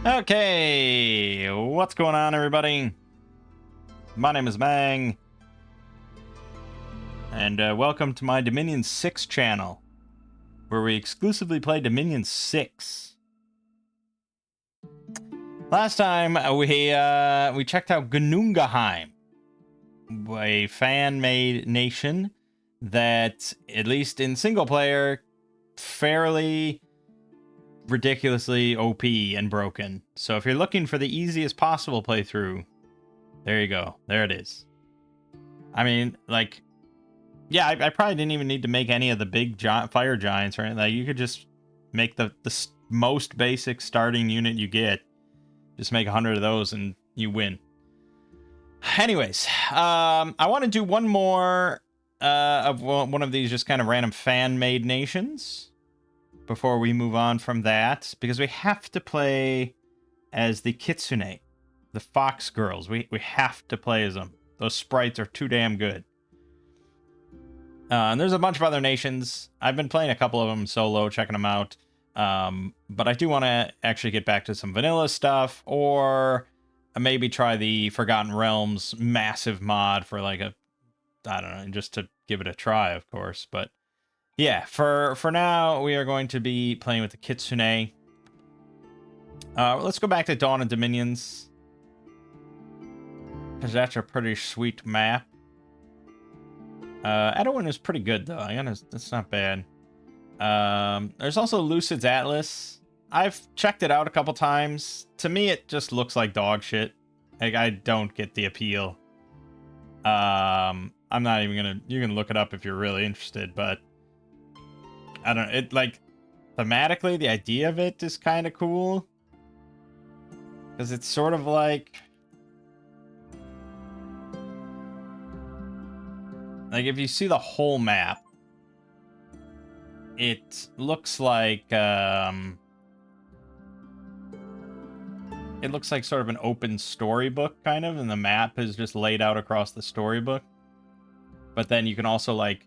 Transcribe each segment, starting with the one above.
Okay, what's going on, everybody? My name is Mangg, and welcome to my Dominion 6 channel, where we exclusively play Dominion 6. Last time, we checked out Gnungaheim, a fan-made nation that, at least in single-player, fairly ridiculously OP and broken. So if you're looking for the easiest possible playthrough, there you go. There it is. I mean, like, yeah, I probably didn't even need to make any of the big fire giants, right? Like, you could just make the most basic starting unit you get. Just make 100 of those and you win. Anyways, I want to do one more of one of these just kind of random fan-made nations before we move on from that, because we have to play as the Kitsune, the fox girls. We have to play as them. Those sprites are too damn good. And there's a bunch of other nations. I've been playing a couple of them solo, checking them out. But I do want to actually get back to some vanilla stuff, or maybe try the Forgotten Realms massive mod for like I don't know, just to give it a try, of course. But yeah, for now, we are going to be playing with the Kitsune. Let's go back to Dawn of Dominions, because that's a pretty sweet map. Edwin is pretty good, though. That's not bad. There's also Lucid's Atlas. I've checked it out a couple times. To me, it just looks like dog shit. Like, I don't get the appeal. I'm not even gonna... You can look it up if you're really interested, but... I don't know. It, like, thematically, the idea of it is kind of cool. Because it's sort of like... Like, if you see the whole map, it looks like, it looks like sort of an open storybook, kind of, and the map is just laid out across the storybook. But then you can also, like,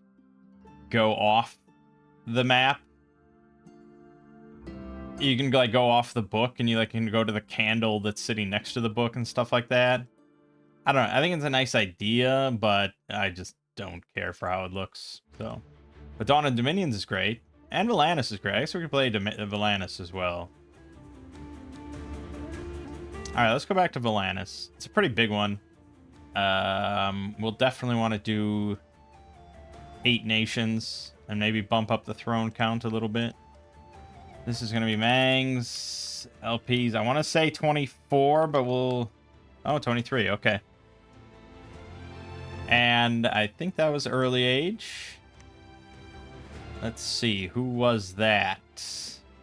go off the map. You can, like, go off the book, and you, like, can go to the candle that's sitting next to the book and stuff like that. I don't know. I think it's a nice idea, but I just don't care for how it looks, so... But Dawn of Dominions is great. And Volantis is great. I guess we can play Volantis as well. Alright, let's go back to Volantis. It's a pretty big one. We'll definitely want to do 8 nations. And maybe bump up the throne count a little bit. This is going to be Mangg's LPs. I want to say 24, but we'll... Oh, 23. Okay. And I think that was early age. Let's see, who was that?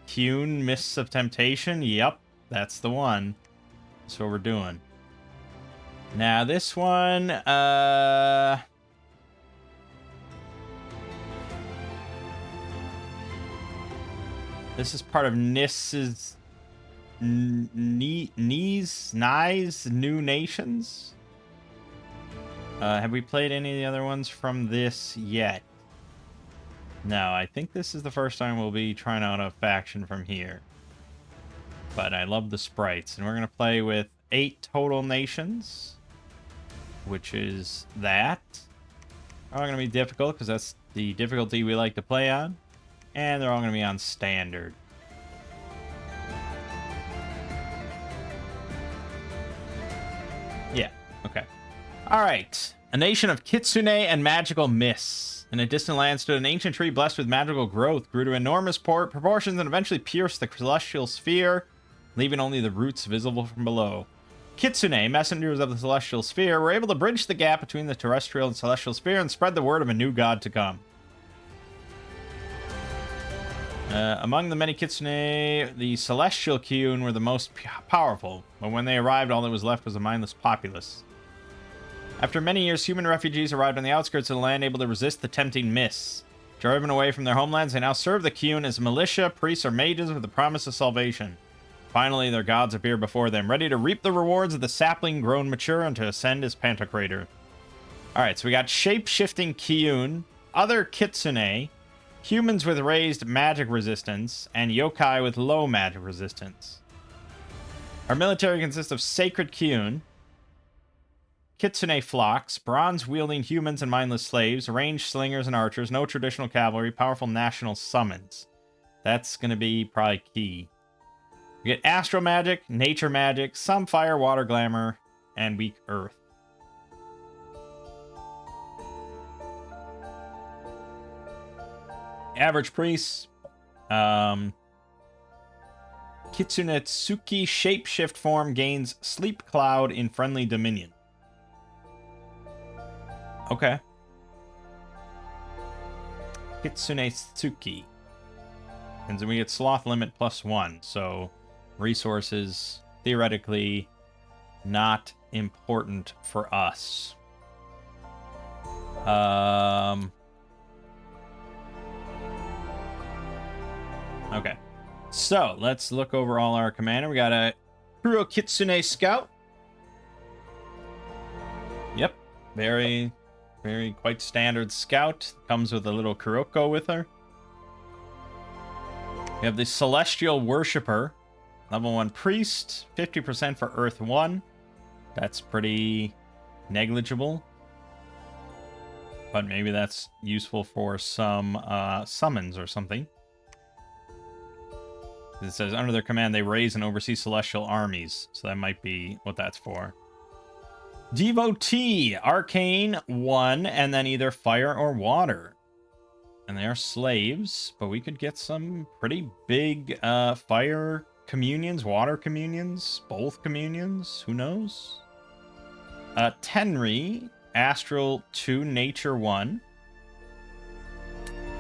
Kyun, Mists of Temptation? Yep, that's the one. That's what we're doing. Now, this one, this is part of Nis's... Nye's New Nations? Have we played any of the other ones from this yet? No, I think this is the first time we'll be trying out a faction from here. But I love the sprites. And we're going to play with 8 total nations, which is that. They're all going to be difficult, because that's the difficulty we like to play on. And they're all going to be on standard. Yeah, okay. Alright. A nation of Kitsune and magical mists. In a distant land stood an ancient tree blessed with magical growth, grew to enormous proportions, and eventually pierced the celestial sphere, leaving only the roots visible from below. Kitsune, messengers of the celestial sphere, were able to bridge the gap between the terrestrial and celestial sphere and spread the word of a new god to come. Among the many Kitsune, the celestial Kyun were the most powerful, but when they arrived, all that was left was a mindless populace. After many years, human refugees arrived on the outskirts of the land, able to resist the tempting mists. Driven away from their homelands, they now serve the Kyun as militia, priests, or mages with the promise of salvation. Finally, their gods appear before them, ready to reap the rewards of the sapling grown mature and to ascend as Pantocrator. Alright, so we got shape-shifting Kyun, other Kitsune, humans with raised magic resistance, and yokai with low magic resistance. Our military consists of Sacred Kyun, Kitsune flocks, bronze-wielding humans and mindless slaves, ranged slingers and archers, no traditional cavalry, powerful national summons. That's going to be probably key. We get astral magic, nature magic, some fire, water, glamour, and weak earth. Average priest. Kitsunetsuki shapeshift form gains sleep cloud in friendly dominion. Okay. Kitsunetsuki. And then we get sloth limit +1, so resources theoretically not important for us. Okay. So, let's look over all our commander. We got a Kuro Kitsune Scout. Yep. Very quite standard scout. Comes with a little Kuroko with her. We have the Celestial Worshipper. Level 1 Priest. 50% for Earth 1. That's pretty negligible. But maybe that's useful for some summons or something. It says, under their command, they raise and oversee celestial armies. So that might be what that's for. Devotee, Arcane 1, and then either fire or water. And they are slaves, but we could get some pretty big fire communions, water communions, both communions, who knows? Tenri, Astral 2, Nature 1.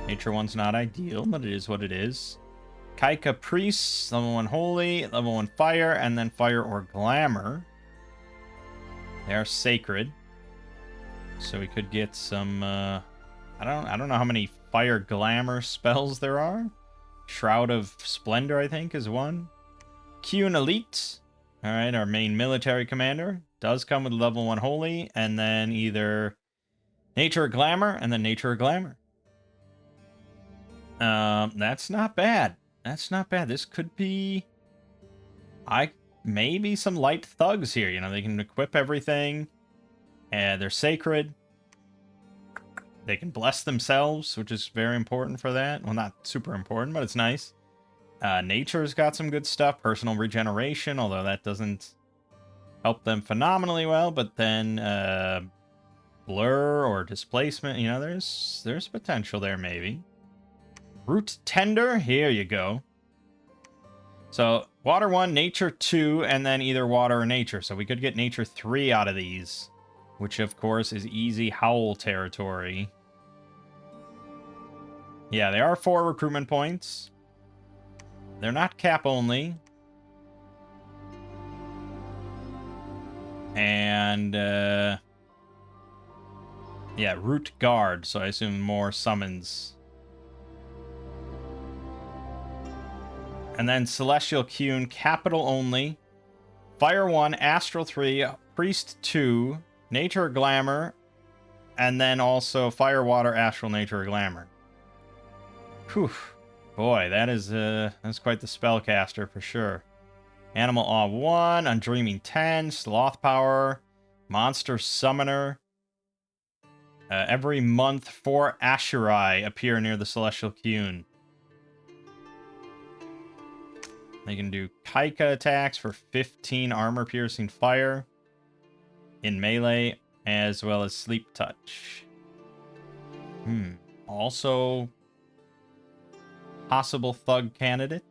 Nature 1's not ideal, but it is what it is. Kaika Priest, level 1 Holy, level 1 Fire, and then Fire or Glamour. They are sacred. So we could get some, I don't know how many Fire Glamour spells there are. Shroud of Splendor, I think, is one. Kyun Elite. Alright, our main military commander. Does come with level 1 Holy, and then either Nature or Glamour, and then Nature or Glamour. That's not bad. That's not bad. This could be... maybe some light thugs here. You know, they can equip everything. And they're sacred. They can bless themselves, which is very important for that. Well, not super important, but it's nice. Nature's got some good stuff. Personal regeneration, although that doesn't help them phenomenally well. But then blur or displacement, you know, there's potential there maybe. Root Tender, here you go. So, Water 1, Nature 2, and then either Water or Nature. So we could get Nature 3 out of these, which of course is easy Howl territory. Yeah, they are 4 recruitment points. They're not cap only. And, yeah, Root Guard, so I assume more summons. And then Celestial Kyun, Capital only. Fire 1, Astral 3, Priest 2, Nature or Glamour, and then also Fire, Water, Astral, Nature or Glamour. Whew. Boy, that's quite the spellcaster for sure. Animal Awe 1, Undreaming 10, Sloth Power, Monster Summoner. Every month, 4 Asherai appear near the Celestial Kyun. They can do Kaika attacks for 15 armor-piercing fire in melee, as well as Sleep Touch. Also, possible thug candidate.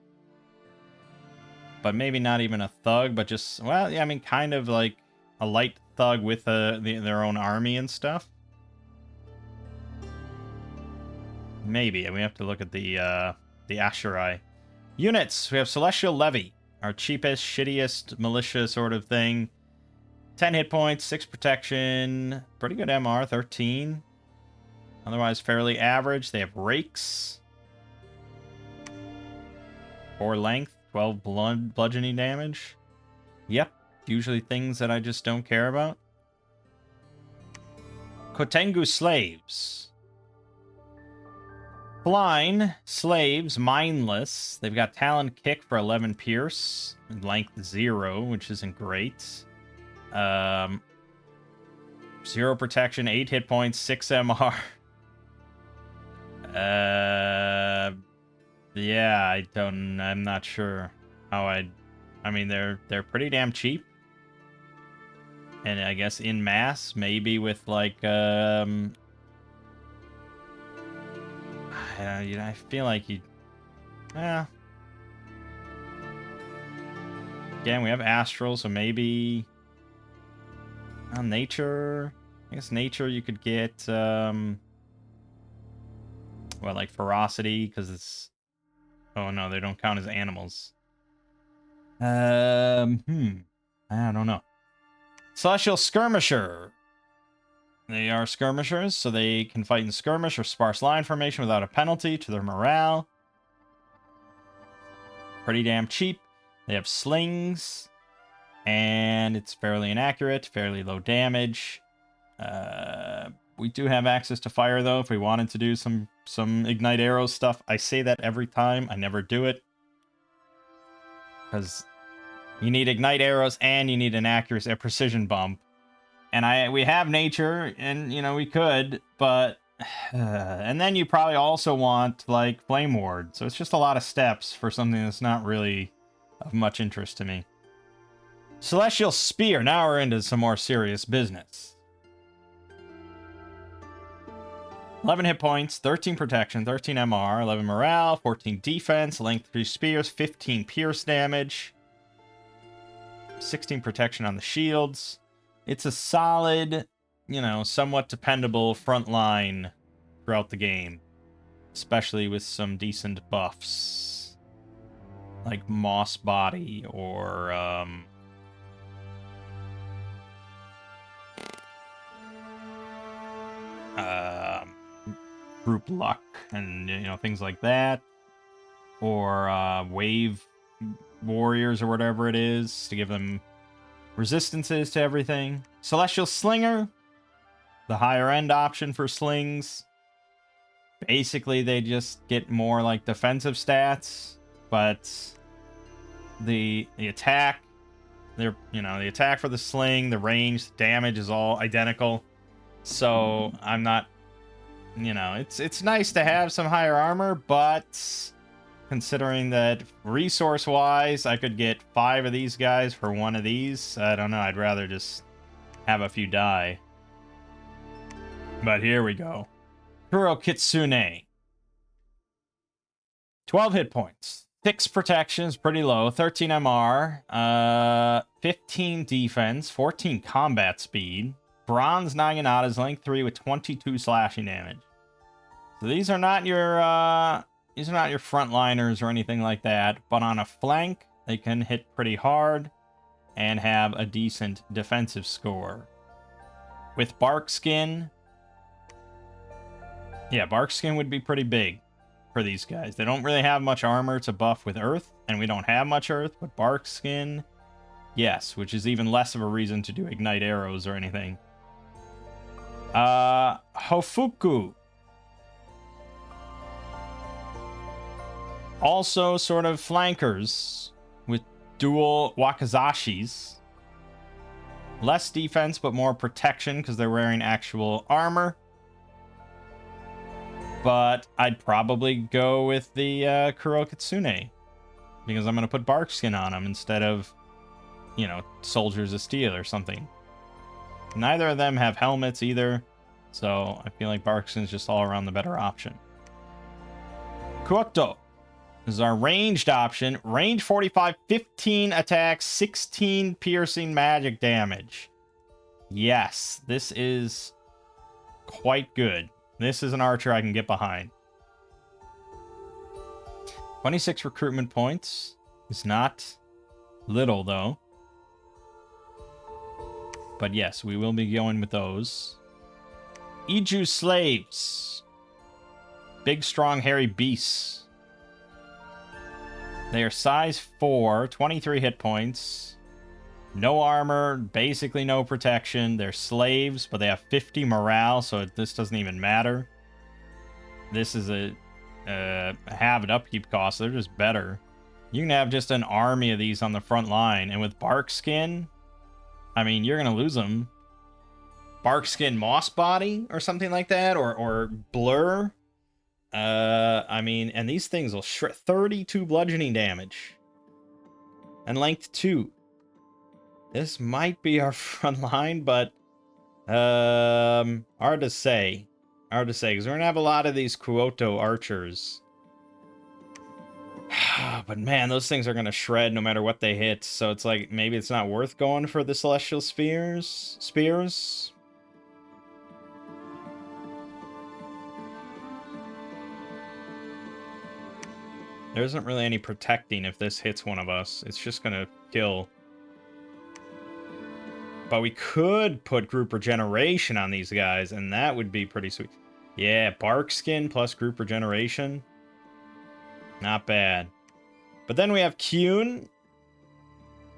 But maybe not even a thug, but just, well, yeah, I mean, kind of like a light thug with their own army and stuff. Maybe. We have to look at the Asherai. Units, we have Celestial Levy, our cheapest, shittiest militia sort of thing. 10 hit points, 6 protection, pretty good MR, 13. Otherwise fairly average. They have Rakes. 4 length, 12 bludgeoning damage. Yep, usually things that I just don't care about. Kotengu Slaves. Flying slaves, mindless. They've got talent kick for 11 pierce, length 0, which isn't great. 0 protection, 8 hit points, 6 MR. Yeah, I'm not sure how I mean, they're pretty damn cheap. And I guess in mass, maybe with like, I feel like you, yeah. Again, we have astral, so maybe nature. I guess nature you could get, well, like ferocity, because it's, oh no, they don't count as animals. I don't know. Celestial Skirmisher. They are skirmishers, so they can fight in skirmish or sparse line formation without a penalty to their morale. Pretty damn cheap. They have slings, and it's fairly inaccurate, fairly low damage. We do have access to fire, though, if we wanted to do some Ignite Arrows stuff. I say that every time. I never do it. Because you need Ignite Arrows, and you need an accuracy, a precision bump. And we have nature, and, you know, we could, but... and then you probably also want, like, Flame Ward. So it's just a lot of steps for something that's not really of much interest to me. Celestial Spear. Now we're into some more serious business. 11 hit points, 13 protection, 13 MR, 11 morale, 14 defense, length 3 spears, 15 pierce damage, 16 protection on the shields. It's a solid, you know, somewhat dependable front line throughout the game, especially with some decent buffs like Moss Body or Group Luck and, you know, things like that, or Wave Warriors or whatever it is to give them resistances to everything. Celestial Slinger, the higher end option for slings. Basically, they just get more like defensive stats, but the attack, the attack for the sling, the range, the damage is all identical. So I'm not, you know, it's nice to have some higher armor, but considering that resource-wise, I could get 5 of these guys for 1 of these. I don't know. I'd rather just have a few die. But here we go. Kuro Kitsune. 12 hit points. 6 protection is pretty low. 13 MR. 15 defense. 14 combat speed. Bronze Naginata's length 3 with 22 slashing damage. So these are not your frontliners or anything like that, but on a flank, they can hit pretty hard and have a decent defensive score. With Bark Skin, yeah, Bark Skin would be pretty big for these guys. They don't really have much armor to buff with Earth, and we don't have much Earth, but Bark Skin, yes, which is even less of a reason to do Ignite Arrows or anything. Hofuku. Also sort of flankers with dual Wakazashis. Less defense, but more protection because they're wearing actual armor. But I'd probably go with the Kuro Kitsune, because I'm going to put Bark Skin on them instead of, you know, Soldiers of Steel or something. Neither of them have helmets either, so I feel like Bark Skin's just all around the better option. Kuoto. This is our ranged option. Range 45, 15 attack, 16 piercing magic damage. Yes, this is quite good. This is an archer I can get behind. 26 recruitment points. It's not little, though. But yes, we will be going with those. Iju Slaves. Big, strong, hairy beasts. They are size 4, 23 hit points. No armor, basically no protection. They're slaves, but they have 50 morale, so this doesn't even matter. This is a have an upkeep cost. They're just better. You can have just an army of these on the front line, and with Bark Skin, I mean, you're gonna lose them. Bark Skin Moss Body or something like that, or Blur. I mean, and these things will shred 32 bludgeoning damage. And length 2. This might be our front line, but hard to say. Hard to say, because we're gonna have a lot of these Kuoto archers. But man, those things are gonna shred no matter what they hit. So it's like maybe it's not worth going for the celestial spears. There isn't really any protecting if this hits one of us. It's just gonna kill. But we could put group regeneration on these guys, and that would be pretty sweet. Yeah, Bark Skin plus group regeneration. Not bad. But then we have Kyun.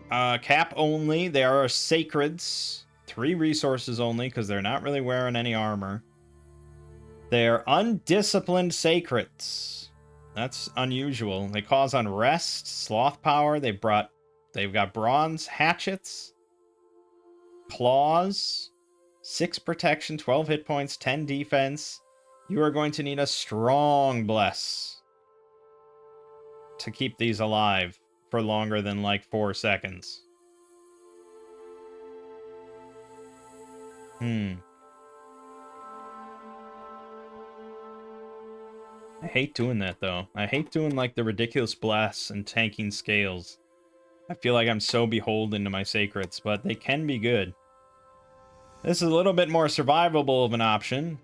Cap only. They are sacreds. 3 resources only, because they're not really wearing any armor. They're undisciplined sacreds. That's unusual. They cause unrest, sloth power. They've got bronze hatchets, claws, 6 protection, 12 hit points, 10 defense. You are going to need a strong bless to keep these alive for longer than like 4 seconds. I hate doing that, though. I hate doing, like, the ridiculous bless and tanking scales. I feel like I'm so beholden to my sacreds, but they can be good. This is a little bit more survivable of an option.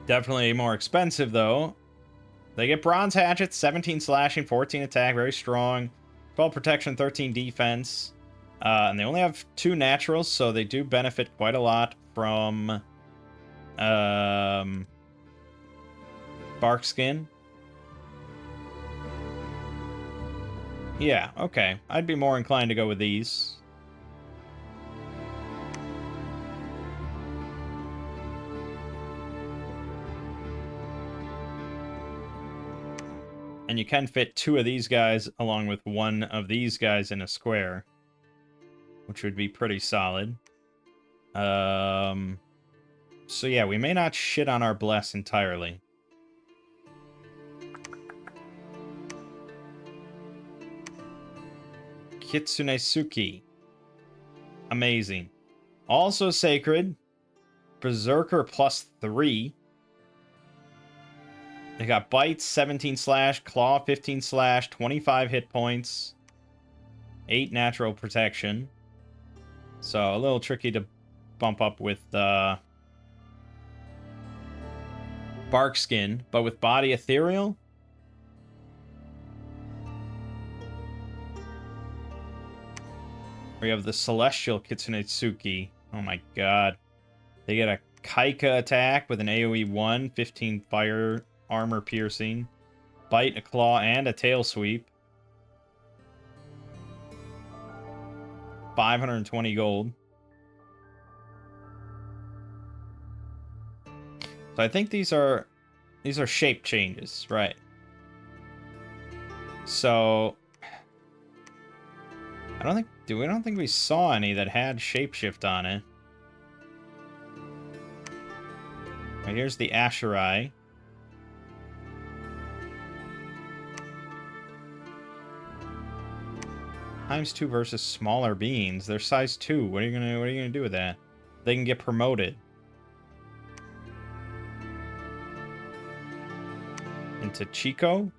Definitely more expensive, though. They get bronze hatchets, 17 slashing, 14 attack, very strong. 12 protection, 13 defense. And they only have 2 naturals, so they do benefit quite a lot from... Bark Skin. Yeah, okay. I'd be more inclined to go with these. And you can fit 2 of these guys along with 1 of these guys in a square, which would be pretty solid. So yeah, we may not shit on our bless entirely. Kitsunesuki. Amazing. Also sacred. Berserker plus 3. They got bites, 17 slash, claw, 15 slash, 25 hit points, 8 natural protection. So a little tricky to bump up with Bark Skin, but with body ethereal. We have the Celestial Kitsunetsuki. Oh my god. They get a Kaika attack with an AoE 1, 15 fire armor piercing, bite, a claw, and a tail sweep. 520 gold. So I think these are shape changes, right? So I don't think we saw any that had shapeshift on it. Right, here's the Asherai. ×2 versus smaller beings. They're size 2. What are you gonna do with that? They can get promoted into Chico.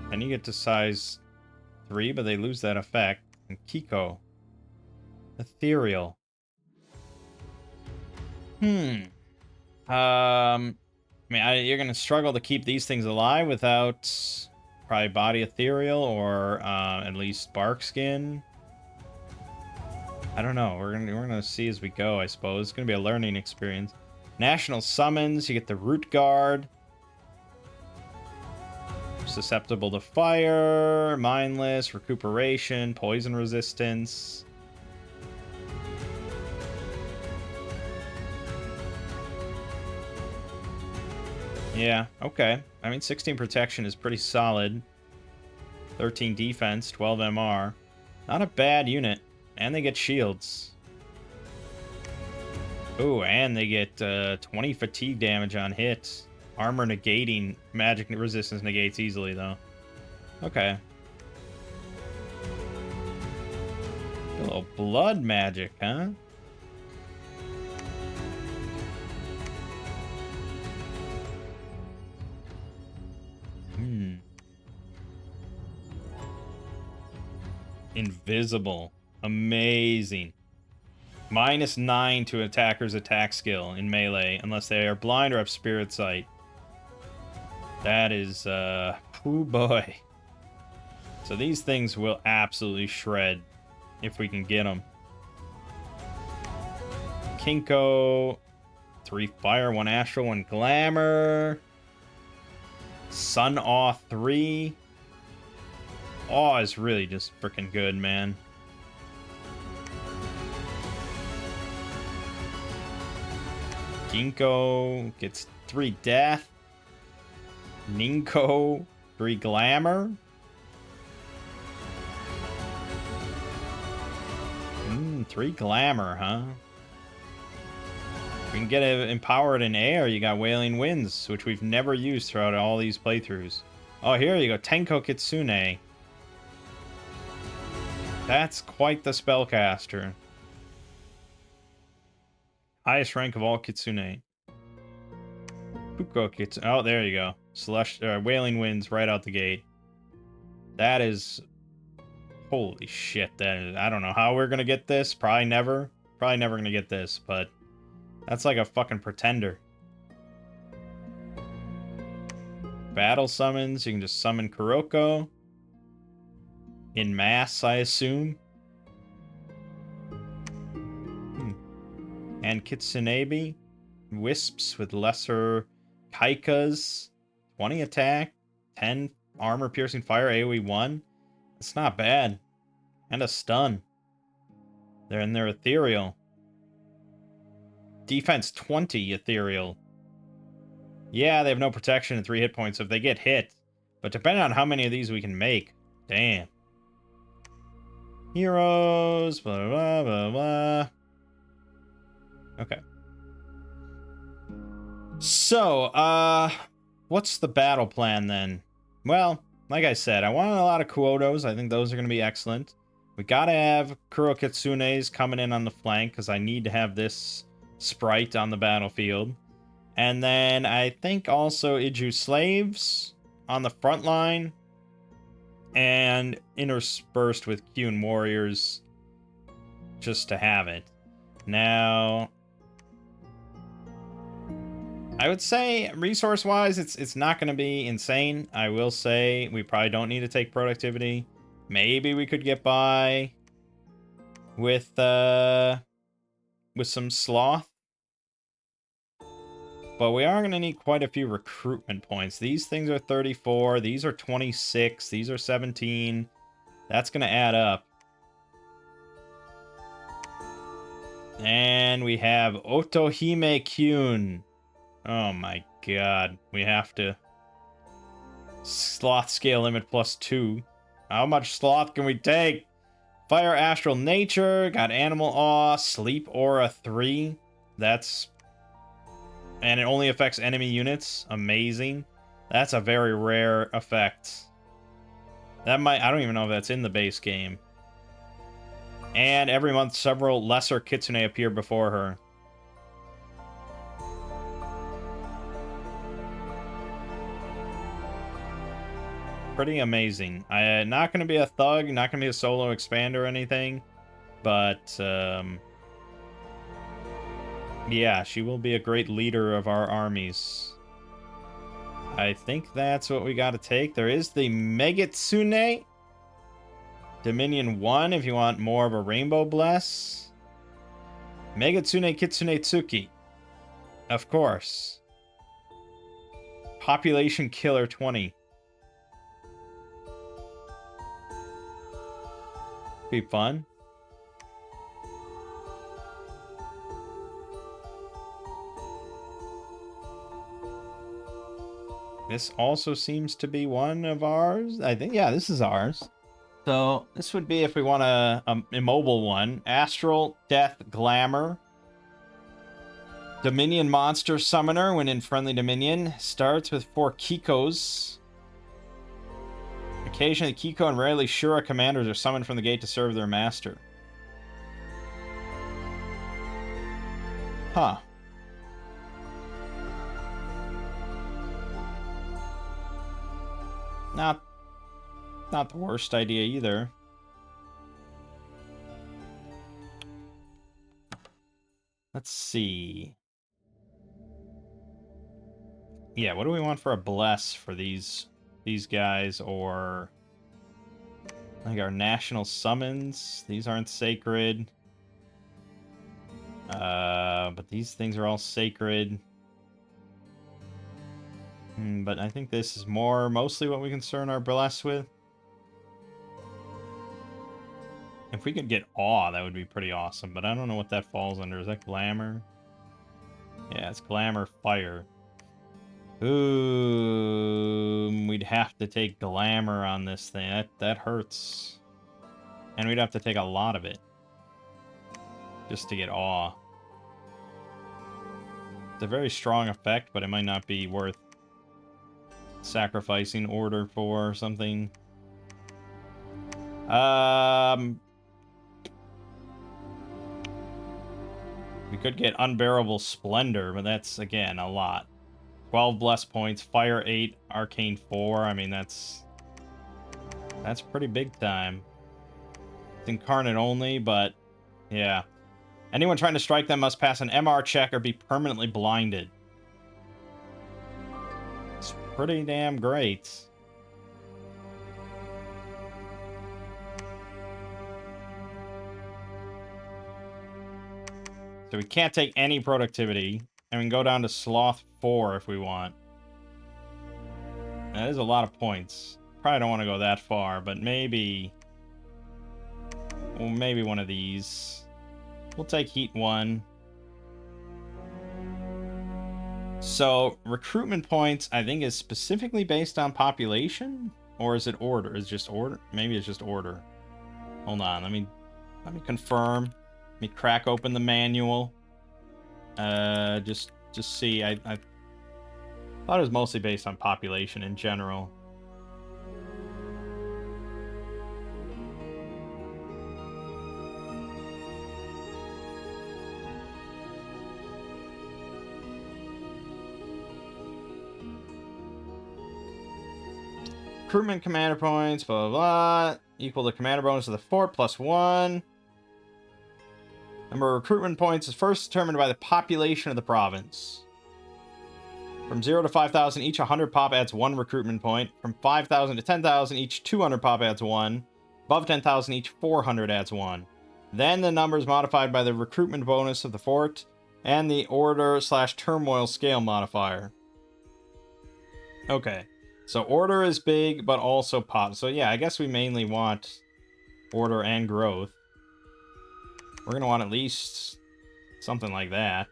Then you get to size 3, but they lose that effect. And Kiko. Ethereal. I mean, you're gonna struggle to keep these things alive without probably body ethereal or at least bark skin. I don't know. We're gonna see as we go. I suppose it's gonna be a learning experience. National summons. You get the root guard. Susceptible to fire, mindless, recuperation, poison resistance. Yeah, okay. I mean, 16 protection is pretty solid. 13 defense, 12 MR. Not a bad unit. And they get shields. Ooh, and they get 20 fatigue damage on hits. Armor negating. Magic resistance negates easily, though. Okay. A little blood magic, huh? Hmm. Invisible. Amazing. -9 to attacker's attack skill in melee, unless they are blind or have spirit sight. That is, oh boy. So these things will absolutely shred if we can get them. Kinko, 3 fire, 1 astral, 1 glamour. Sun Awe 3. Awe is really just freaking good, man. Ginkgo gets 3 death. Ninko, 3 glamour. 3 glamour, huh? We can get it empowered in air. You got Wailing Winds, which we've never used throughout all these playthroughs. Oh, here you go. Tenko Kitsune. That's quite the spellcaster. Highest rank of all Kitsune. Puko Kitsune. Oh, there you go. Wailing Winds right out the gate. That is... Holy shit. That is... I don't know how we're going to get this. Probably never. Probably never going to get this, but... That's like a fucking pretender. Battle summons. You can just summon Kuroko. In mass, I assume. And Kitsunebi. Wisps with lesser Kaikas. 20 attack. 10 armor piercing fire. AoE 1. It's not bad. And a stun. They're ethereal. Defense 20 ethereal. Yeah, they have no protection and 3 hit points if they get hit. But depending on how many of these we can make. Damn. Heroes. Blah, blah, blah, blah. Okay. So, what's the battle plan then? Well, like I said, I wanted a lot of Kuotos. I think those are going to be excellent. We gotta have Kuro Kitsunes coming in on the flank, because I need to have this sprite on the battlefield. And then I think also Iju slaves on the front line. And interspersed with Kyun warriors just to have it. Now, I would say resource-wise, it's not going to be insane. I will say we probably don't need to take productivity. Maybe we could get by with some sloth. But we are going to need quite a few recruitment points. These things are 34. These are 26. These are 17. That's going to add up. And we have Otohime Kyun. Oh my god. We have to... Sloth scale limit +2. How much sloth can we take? Fire Astral Nature. Got Animal Awe. Sleep Aura 3. That's... And it only affects enemy units. Amazing. That's a very rare effect. That might... I don't even know if that's in the base game. And every month, several lesser Kitsune appear before her. Pretty amazing. Not going to be a thug, not going to be a solo expander or anything. But, yeah, she will be a great leader of our armies. I think that's what we got to take. There is the Megitsune. Dominion 1 if you want more of a Rainbow Bless. Megitsune Kitsune Tsuki. Of course. Population Killer 20. Be fun. This also seems to be one of ours. I think, yeah, this is ours. So this would be if we want a immobile one. Astral, Death, Glamour. Dominion Monster Summoner when in friendly Dominion. Starts with 4 Kikos. Occasionally, Kiko and rarely Shura commanders are summoned from the gate to serve their master. Huh. Not the worst idea either. Let's see. Yeah, what do we want for a bless for these guys, or like our national summons? These aren't sacred. But these things are all sacred. But I think this is mostly what we concern our bless with. If we could get awe, that would be pretty awesome, but I don't know what that falls under. Is that glamour? Yeah, it's glamour fire. Ooh, we'd have to take glamour on this thing. That hurts. And we'd have to take a lot of it just to get awe. It's a very strong effect, but it might not be worth sacrificing order for or something. We could get Unbearable Splendor, but that's, again, a lot. 12 Bless points, Fire 8, Arcane 4. I mean, that's pretty big time. It's Incarnate only, but yeah. Anyone trying to strike them must pass an MR check or be permanently blinded. It's pretty damn great. So we can't take any productivity, and we can go down to Sloth 4 if we want. That is a lot of points. Probably don't want to go that far, but maybe... Well, maybe one of these. We'll take Heat 1. So, recruitment points, I think, is specifically based on population? Or is it order? Is it just order? Maybe it's just order. Hold on, let me confirm. Let me crack open the manual. Just see. I thought it was mostly based on population in general. Recruitment commander points, blah, blah, blah. Equal the commander bonus of the fort, plus 1. Number of recruitment points is first determined by the population of the province. From 0 to 5,000, each 100 pop adds 1 recruitment point. From 5,000 to 10,000, each 200 pop adds 1. Above 10,000, each 400 adds 1. Then the number is modified by the recruitment bonus of the fort and the order/turmoil scale modifier. Okay. So order is big, but also pop. So yeah, I guess we mainly want order and growth. We're going to want at least something like that.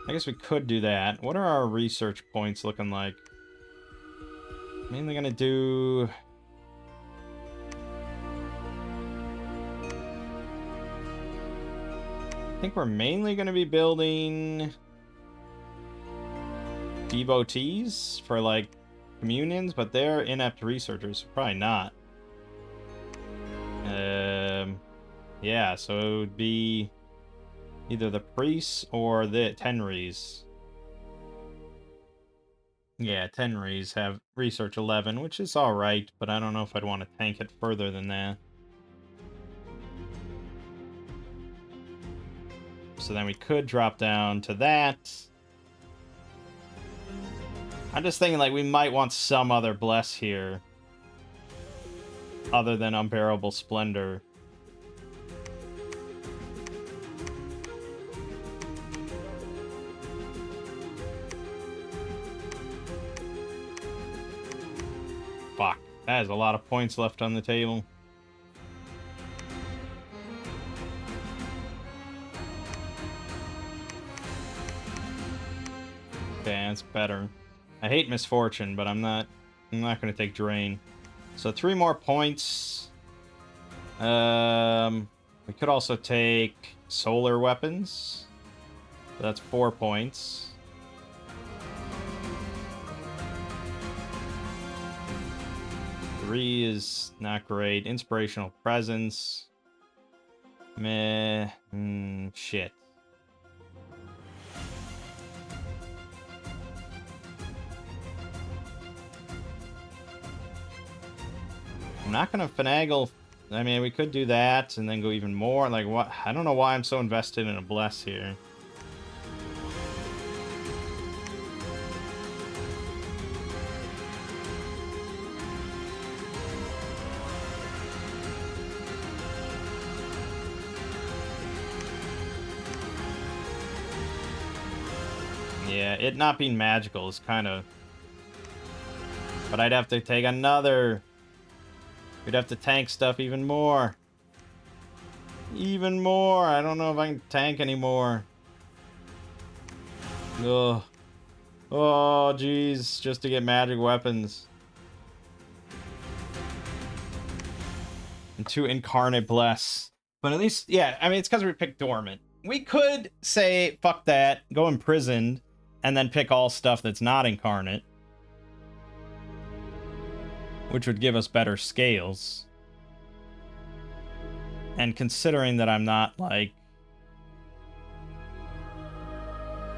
I guess we could do that. What are our research points looking like? Mainly going to do... I think we're mainly going to be building... devotees for, like, communions, but they're inept researchers, so probably not. Yeah, so it would be either the priests or the Tenries. Yeah, Tenries have research 11, which is alright, but I don't know if I'd want to tank it further than that. So then we could drop down to that. I'm just thinking, like, we might want some other bless here. Other than Unbearable Splendor. Fuck. That is a lot of points left on the table. Okay, that's better. I hate misfortune, but I'm not gonna take drain. So 3 more points. We could also take solar weapons. So that's 4 points. Three is not great. Inspirational presence. Meh. Shit. I'm not gonna finagle. I mean, we could do that and then go even more. Like, what? I don't know why I'm so invested in a bless here. Yeah, it not being magical is kind of... But I'd have to take another... We'd have to tank stuff even more. Even more! I don't know if I can tank anymore. Ugh. Oh, jeez. Just to get magic weapons. And 2 incarnate bless. But at least, yeah, I mean, it's because we picked dormant. We could say, fuck that, go imprisoned, and then pick all stuff that's not incarnate. Which would give us better scales. And considering that I'm not, like,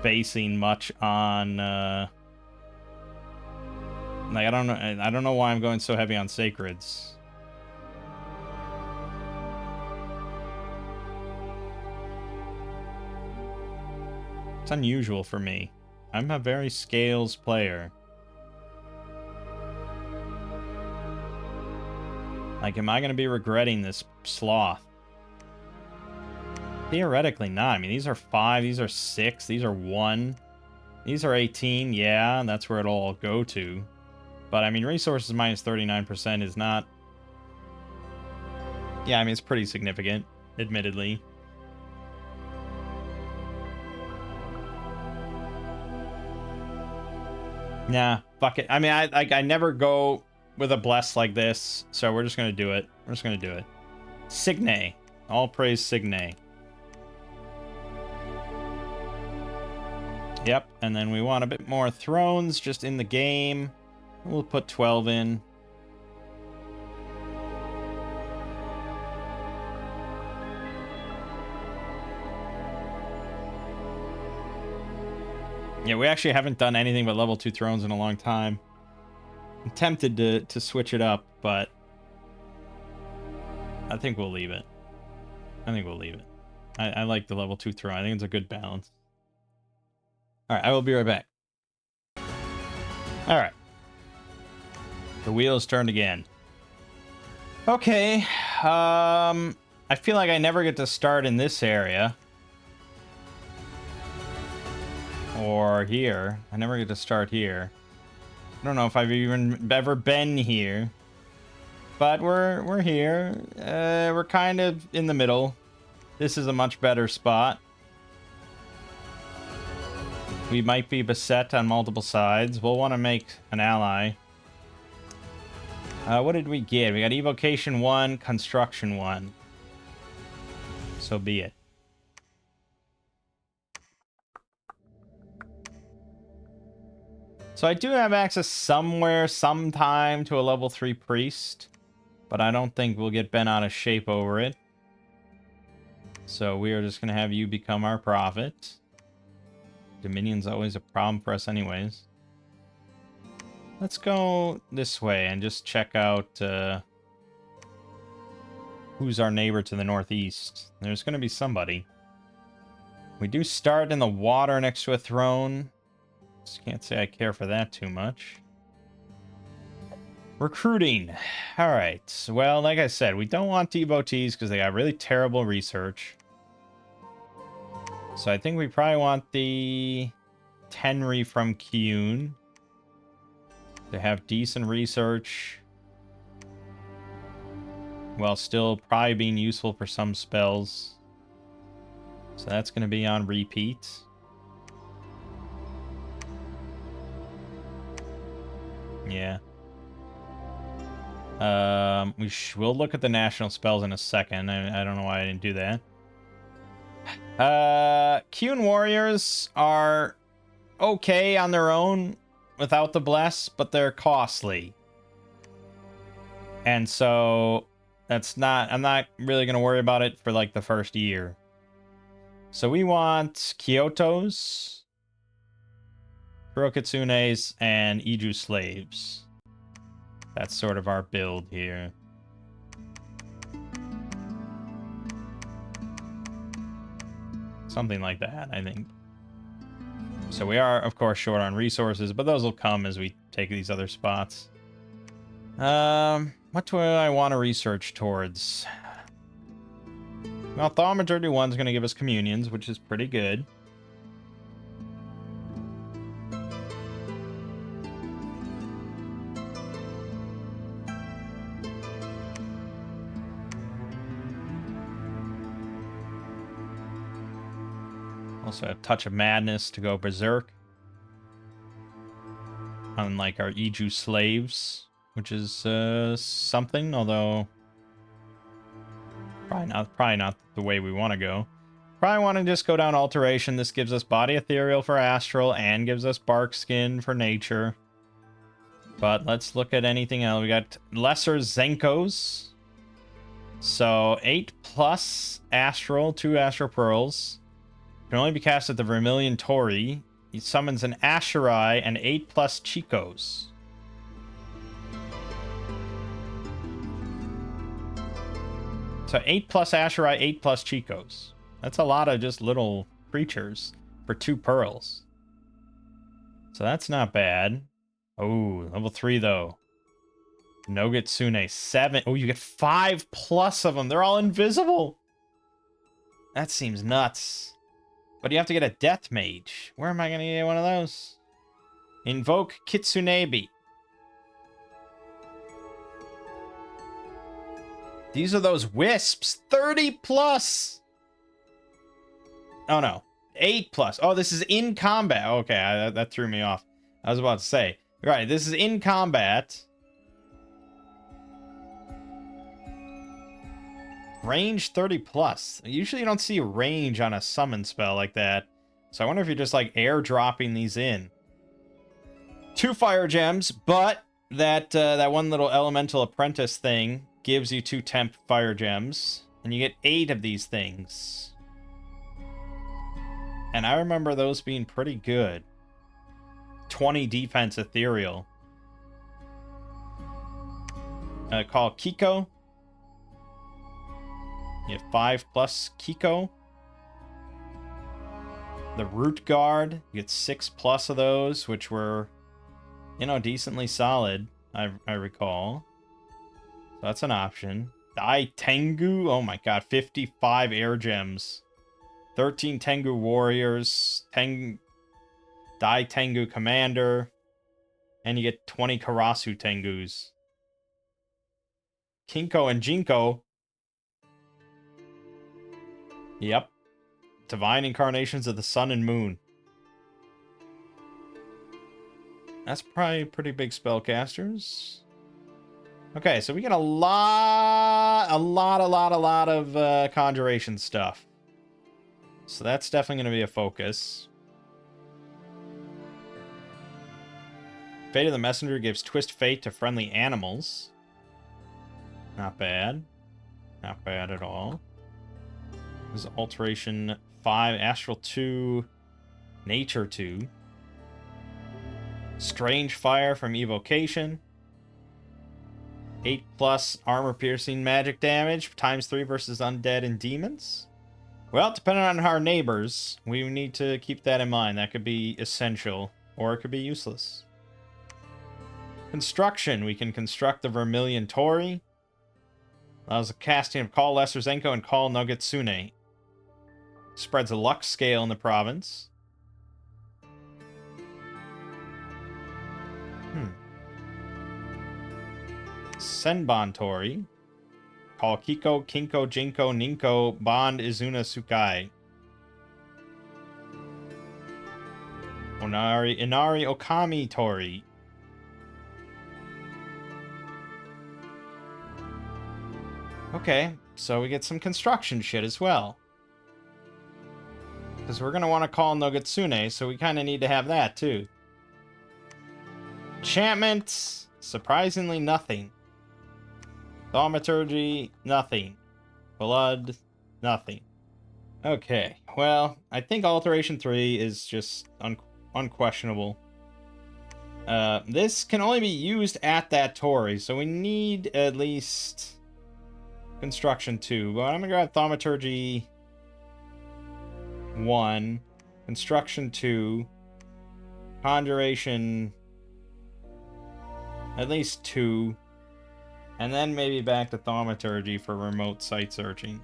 basing much on, like, I don't know why I'm going so heavy on sacreds. It's unusual for me. I'm a very scales player. Like, am I going to be regretting this sloth? Theoretically not. I mean, these are 5, these are 6, these are 1. These are 18, yeah, that's where it'll all go to. But, I mean, resources minus 39% is not... Yeah, I mean, it's pretty significant, admittedly. Nah, fuck it. I mean, I never go with a bless like this, so we're just gonna do it. We're just gonna do it. Signe. All praise Signe. Yep, and then we want a bit more thrones just in the game. We'll put 12 in. Yeah, we actually haven't done anything but level 2 thrones in a long time. I'm tempted to switch it up, but I think we'll leave it. I think we'll leave it. I like the level 2 throne. I think it's a good balance. Alright, I will be right back. Alright. The wheels turned again. Okay. I feel like I never get to start in this area. Or here. I never get to start here. I don't know if I've even ever been here. But we're here. We're kind of in the middle. This is a much better spot. We might be beset on multiple sides. We'll want to make an ally. What did we get? We got Evocation 1, Construction 1. So be it. So I do have access somewhere, sometime, to a level 3 priest. But I don't think we'll get bent out of shape over it. So we are just going to have you become our prophet. Dominion's always a problem for us anyways. Let's go this way and just check out who's our neighbor to the northeast. There's going to be somebody. We do start in the water next to a throne. Just can't say I care for that too much. Recruiting. Alright. Well, like I said, we don't want devotees because they got really terrible research. So I think we probably want the Tenri from Kyun to have decent research while still probably being useful for some spells. So that's going to be on repeat. We'll look at the national spells in a second. I don't know why I didn't do that. Kyun warriors are okay on their own without the bless, but they're costly. And so I'm not really going to worry about it for like the first year. So we want Kyoto's, Kurokitsune's, and Iju slaves. That's sort of our build here. Something like that, I think. So we are, of course, short on resources, but those will come as we take these other spots. What do I want to research towards? Well, Thaumaturgy 1's going to give us communions, which is pretty good. Also have Touch of Madness to go berserk. Unlike our Iju slaves, which is something, although probably not the way we want to go. Probably want to just go down alteration. This gives us body ethereal for astral and gives us bark skin for nature. But let's look at anything else. We got lesser Zenkos. So 8+ astral, 2 astral pearls. Can only be cast at the Vermilion Tori. He summons an Asherai and 8+ Chicos. So 8+ Asherai, 8+ Chicos. That's a lot of just little creatures for 2 pearls. So that's not bad. Oh, level 3 though. Nogitsune 7. Oh, you get 5+ of them. They're all invisible. That seems nuts. But you have to get a Death Mage. Where am I going to get one of those? Invoke Kitsunebi. These are those wisps. 30+. Oh, no. 8+. Oh, this is in combat. Okay, that threw me off. I was about to say. Right, this is in combat. Range 30+. Usually you don't see range on a summon spell like that. So I wonder if you're just like airdropping these in. 2 fire gems, but that one little elemental apprentice thing gives you 2 temp fire gems. And you get 8 of these things. And I remember those being pretty good. 20 defense ethereal. Called Kiko. You have 5+ Kiko. The Root Guard, you get 6+ of those, which were, you know, decently solid, I recall. So that's an option. Dai Tengu, oh my god, 55 air gems. 13 Tengu warriors, Dai Tengu commander, and you get 20 Karasu Tengus. Kinko and Jinko. Yep. Divine incarnations of the sun and moon. That's probably pretty big spellcasters. Okay, so we get a lot of conjuration stuff. So that's definitely going to be a focus. Fate of the Messenger gives Twist Fate to friendly animals. Not bad. Not bad at all. This is Alteration 5, Astral 2, Nature 2. Strange Fire from Evocation. 8+ armor piercing magic damage, ×3 versus undead and demons. Well, depending on our neighbors, we need to keep that in mind. That could be essential, or it could be useless. Construction. We can construct the Vermilion Tori. Allows the casting of Call Lesser Zenko and Call Nogitsune. Spreads a luck scale in the province. Senbon Tori. Call Kiko, Kinko, Jinko, Ninko, Bond, Izuna, Sukai. Inari Okami Tori. Okay, so we get some construction shit as well. Because we're going to want to call Nogitsune, so we kind of need to have that too. Enchantment, surprisingly nothing. Thaumaturgy, nothing. Blood, nothing. Okay, well, I think Alteration 3 is just unquestionable. This can only be used at that Torii, so we need at least Construction 2. But I'm gonna grab Thaumaturgy 1, Construction 2, Conjuration at least 2, and then maybe back to Thaumaturgy for remote site searching.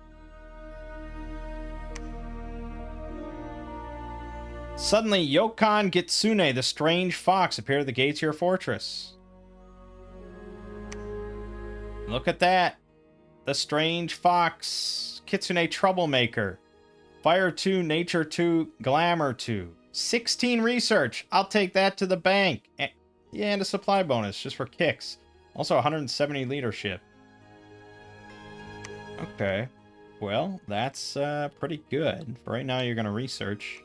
Suddenly, Yokan Gitsune, the strange fox, appeared at the gates of your fortress. Look at that. The strange fox. Kitsune troublemaker. Fire 2, Nature 2, Glamour 2. 16 research. I'll take that to the bank. Yeah, and a supply bonus just for kicks. Also 170 leadership. Okay. Well, that's pretty good. For right now, you're going to research.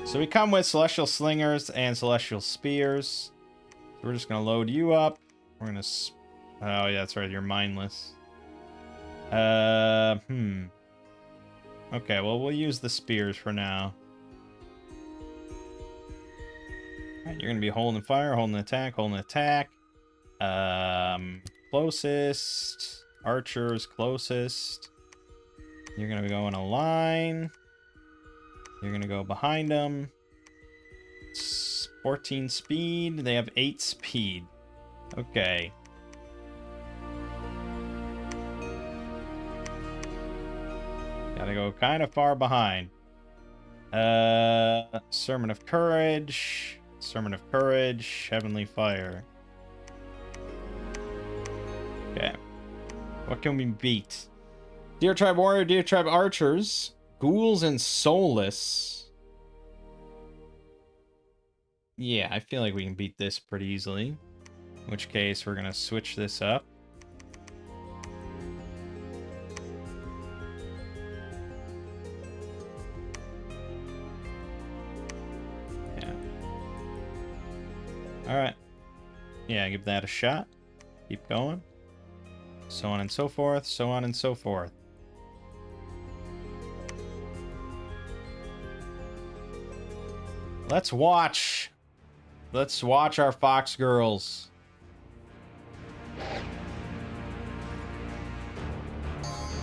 So we come with Celestial Slingers and Celestial Spears. So we're just going to load you up. We're going to... Oh, yeah, that's right. You're mindless. Okay, well, we'll use the Spears for now. Alright, you're going to be holding fire, holding attack, holding attack. Closest. Archers, closest. You're going to go in a line. You're going to go behind them. 14 speed. They have 8 speed. Okay. Gotta go kind of far behind. Sermon of Courage. Sermon of Courage. Heavenly Fire. Okay. What can we beat? Deer Tribe Warrior, Deer Tribe Archers. Ghouls and Soulless. Yeah, I feel like we can beat this pretty easily. In which case, we're going to switch this up. Yeah. Alright. Yeah, give that a shot. Keep going. So on and so forth, so on and so forth. Let's watch our Fox girls.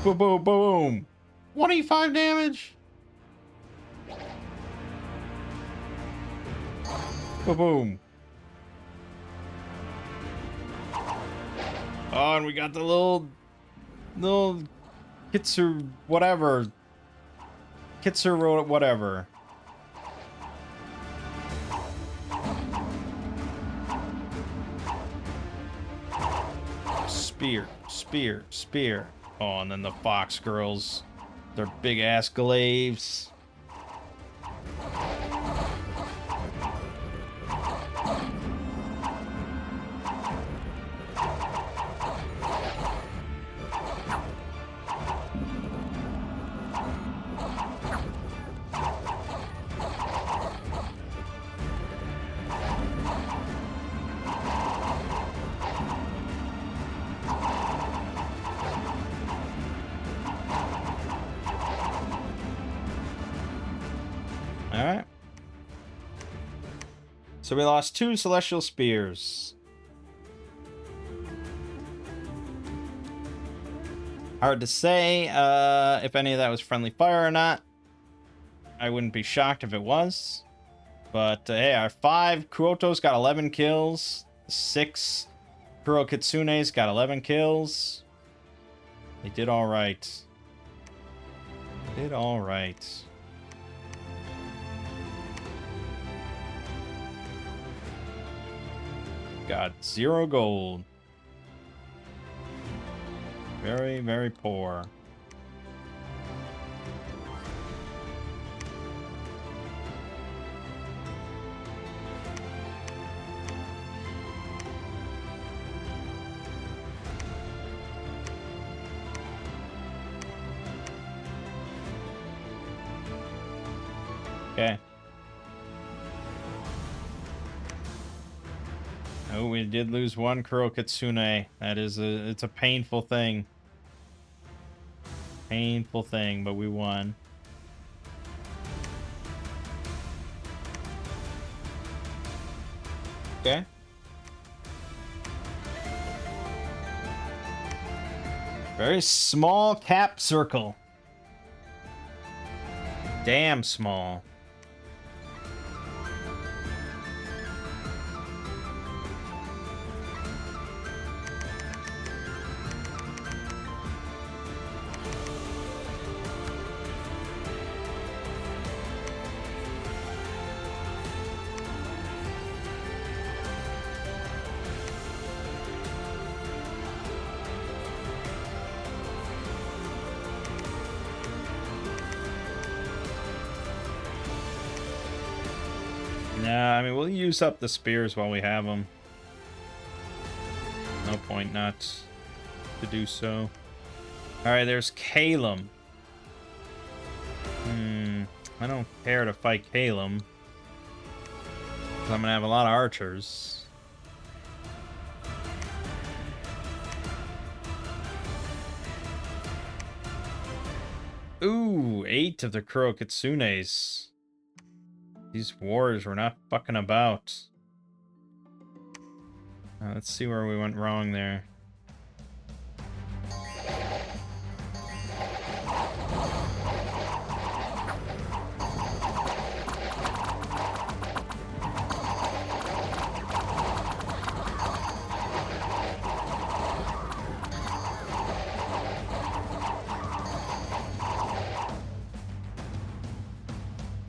Boom, boom, boom. 25 damage. Boom, boom. Oh, and we got the little Kitsu whatever. Kitsu whatever. Spear, spear, spear. Oh, and then the Fox girls, their big ass glaives. Alright. So we lost 2 Celestial Spears. Hard to say if any of that was friendly fire or not. I wouldn't be shocked if it was. But hey, our 5 Kuotos got 11 kills. 6 Kuro Kitsunes got 11 kills. They did alright. Did alright. Got 0 gold. Very, very poor. Okay. Oh, we did lose one Kurokitsune. That is it's a painful thing. Painful thing, but we won. Okay. Very small cap circle. Damn small. Nah, I mean, we'll use up the spears while we have them. No point not to do so. Alright, there's Calum. I don't care to fight Calum. Because I'm going to have a lot of archers. Ooh, 8 of the Kurokitsunes. These warriors were not fucking about. Let's see where we went wrong there.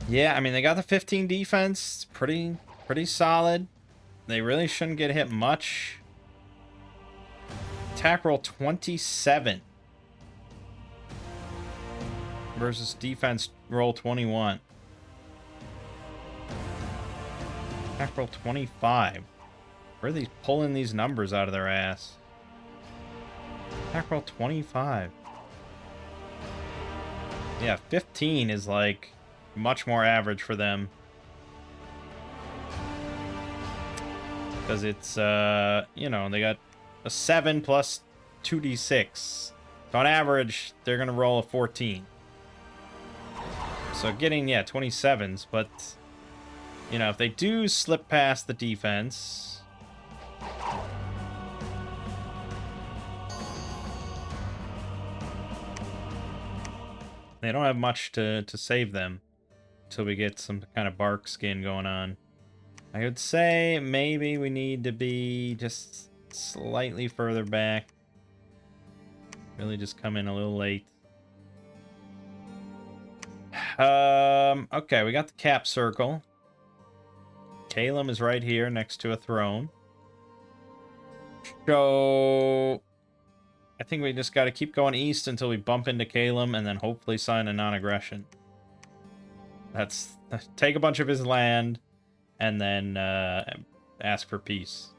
Yeah, I mean, they got the 15 defense. Pretty solid. They really shouldn't get hit much. Attack roll 27. Versus defense roll 21. Attack roll 25. Where are they pulling these numbers out of their ass? Attack roll 25. Yeah, 15 is like much more average for them. Because it's, you know, they got a 7 plus 2d6. So on average, they're going to roll a 14. So getting, yeah, 27s. But, you know, if they do slip past the defense... they don't have much to save them. Until we get some kind of bark skin going on. I would say maybe we need to be just slightly further back. Really just come in a little late. Okay, we got the cap circle. Calum is right here next to a throne. So I think we just got to keep going east until we bump into Calum and then hopefully sign a non-aggression. That's take a bunch of his land and then ask for peace.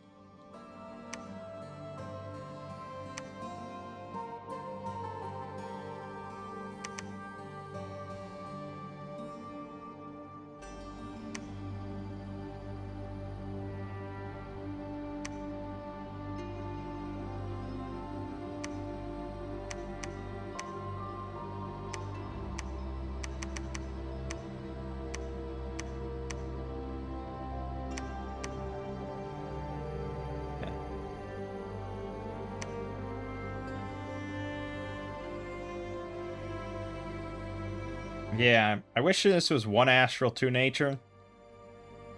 Yeah, I wish this was one astral, two nature.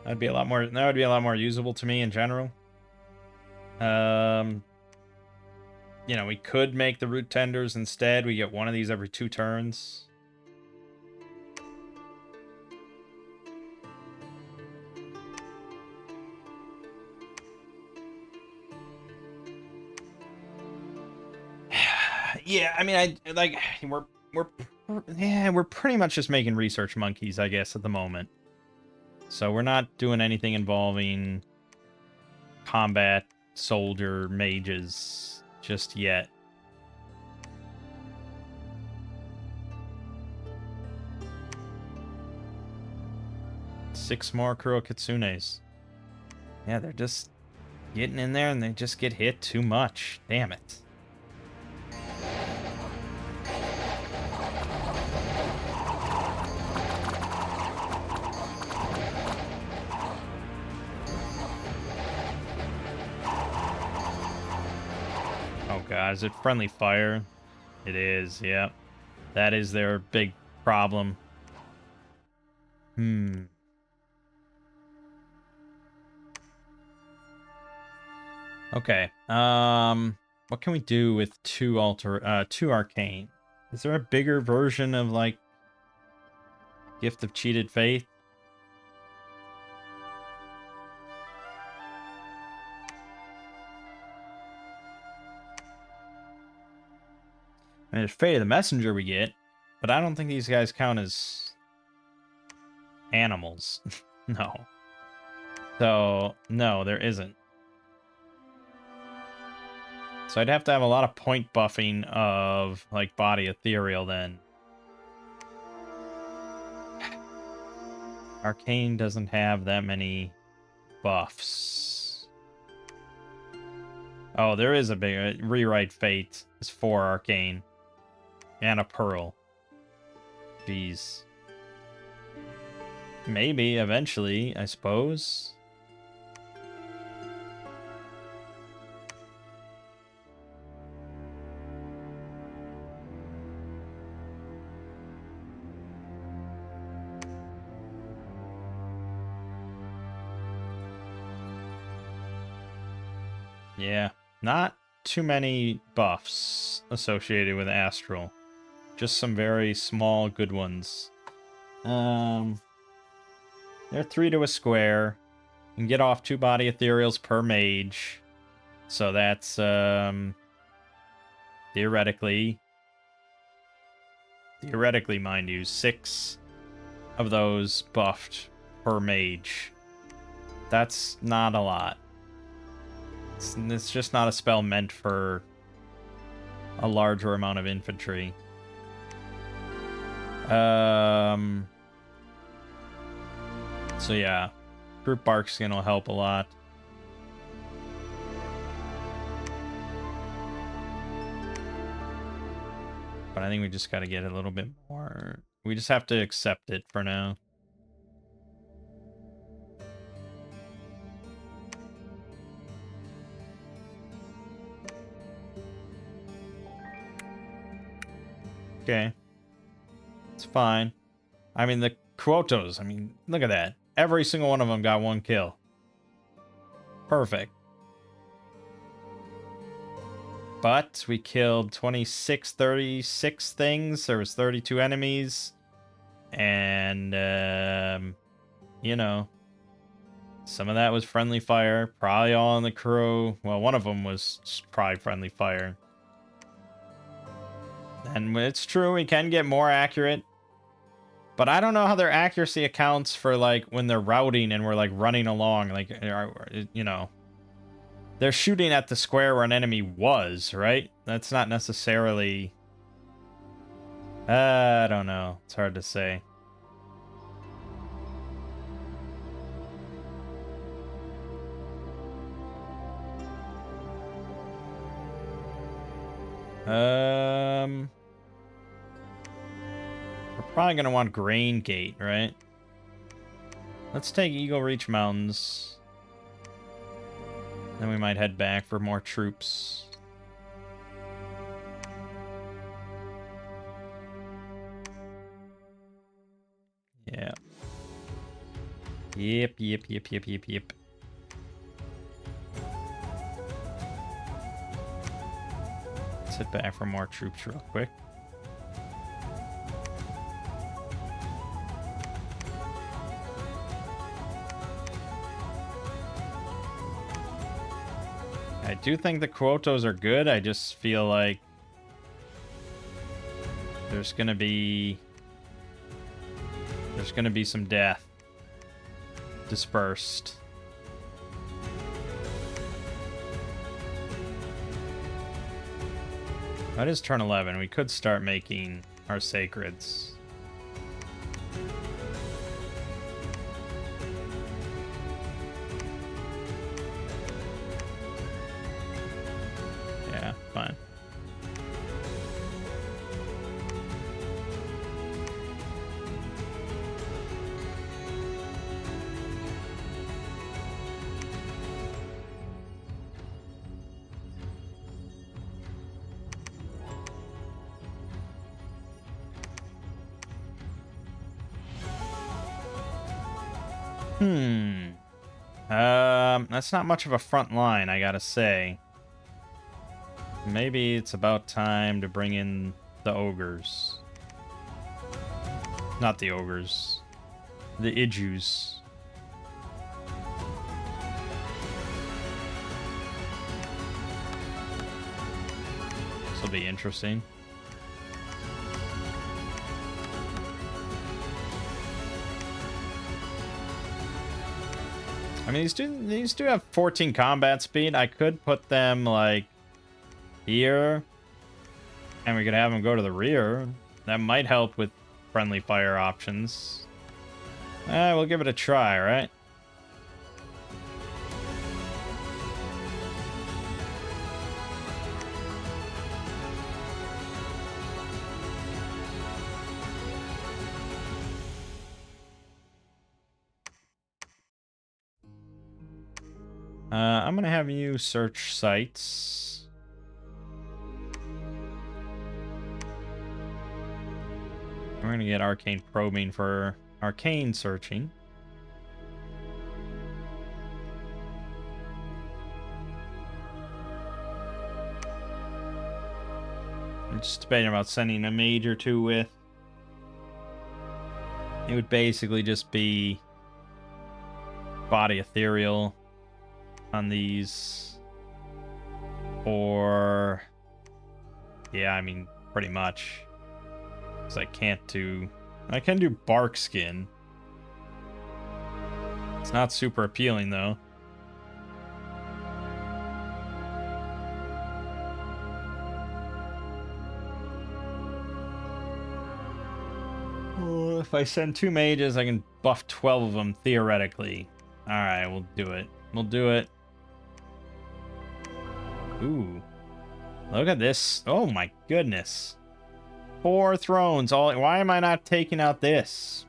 That'd be a lot more. That would be a lot more usable to me in general. You know, we could make the root tenders instead. We get one of these every 2 turns. Yeah, I mean, we're pretty much just making research monkeys, I guess, at the moment. So we're not doing anything involving combat, soldier, mages just yet. 6 more Kuro Kitsunes. Yeah, they're just getting in there and they just get hit too much. Damn it. Oh god, is it friendly fire? It is, yeah. That is their big problem. Okay. What can we do with two arcane? Is there a bigger version of like Gift of Cheated Faith? I mean, there's Fate of the Messenger we get, but I don't think these guys count as animals. No. So, no, there isn't. So I'd have to have a lot of point buffing of, like, Body Ethereal then. Arcane doesn't have that many buffs. Oh, there is a big... Rewrite Fate is 4 Arcane. And a Pearl. Jeez. Maybe, eventually, I suppose. Yeah, not too many buffs associated with Astral. Just some very small good ones. They're 3 to a square. You can get off 2 Body Ethereals per mage. So that's, theoretically, mind you, 6 of those buffed per mage. That's not a lot. It's just not a spell meant for a larger amount of infantry. So yeah, Group Barkskin will help a lot. But I think we just got to get a little bit more. We just have to accept it for now. Okay. It's fine. I mean, the Quotos, I mean, look at that. Every single one of them got 1 kill. Perfect. But we killed 36 things. There was 32 enemies. And, you know, some of that was friendly fire. Probably all on the crew. Well, one of them was probably friendly fire. And it's true, we can get more accurate. But I don't know how their accuracy accounts for, like, when they're routing and we're, like, running along. Like, you know. They're shooting at the square where an enemy was, right? That's not necessarily... I don't know. It's hard to say. We're probably going to want Grain Gate, right? Let's take Eagle Reach Mountains. Then we might head back for more troops. Yeah. Yep. Let's head back for more troops real quick. I do think the Quotos are good. I just feel like there's gonna be some death dispersed. That is turn 11. We could start making our sacreds. fine. That's not much of a front line, I gotta say. Maybe it's about time to bring in the ogres. Not the ogres. The Ijus. This will be interesting. I mean, these do have 14 combat speed. I could put them, like, here. And we could have them go to the rear. That might help with friendly fire options. We'll give it a try, right? I'm gonna have you search sites. We're gonna get arcane probing for arcane searching. I'm just debating about sending a mage or two with. It would basically just be body ethereal on these, or yeah, I mean, pretty much, because I can do bark skin. It's not super appealing though. Oh, if I send 2 mages, I can buff 12 of them theoretically. All right, we'll do it. We'll do it. Ooh. Look at this. Oh my goodness. 4 thrones. Why am I not taking out this?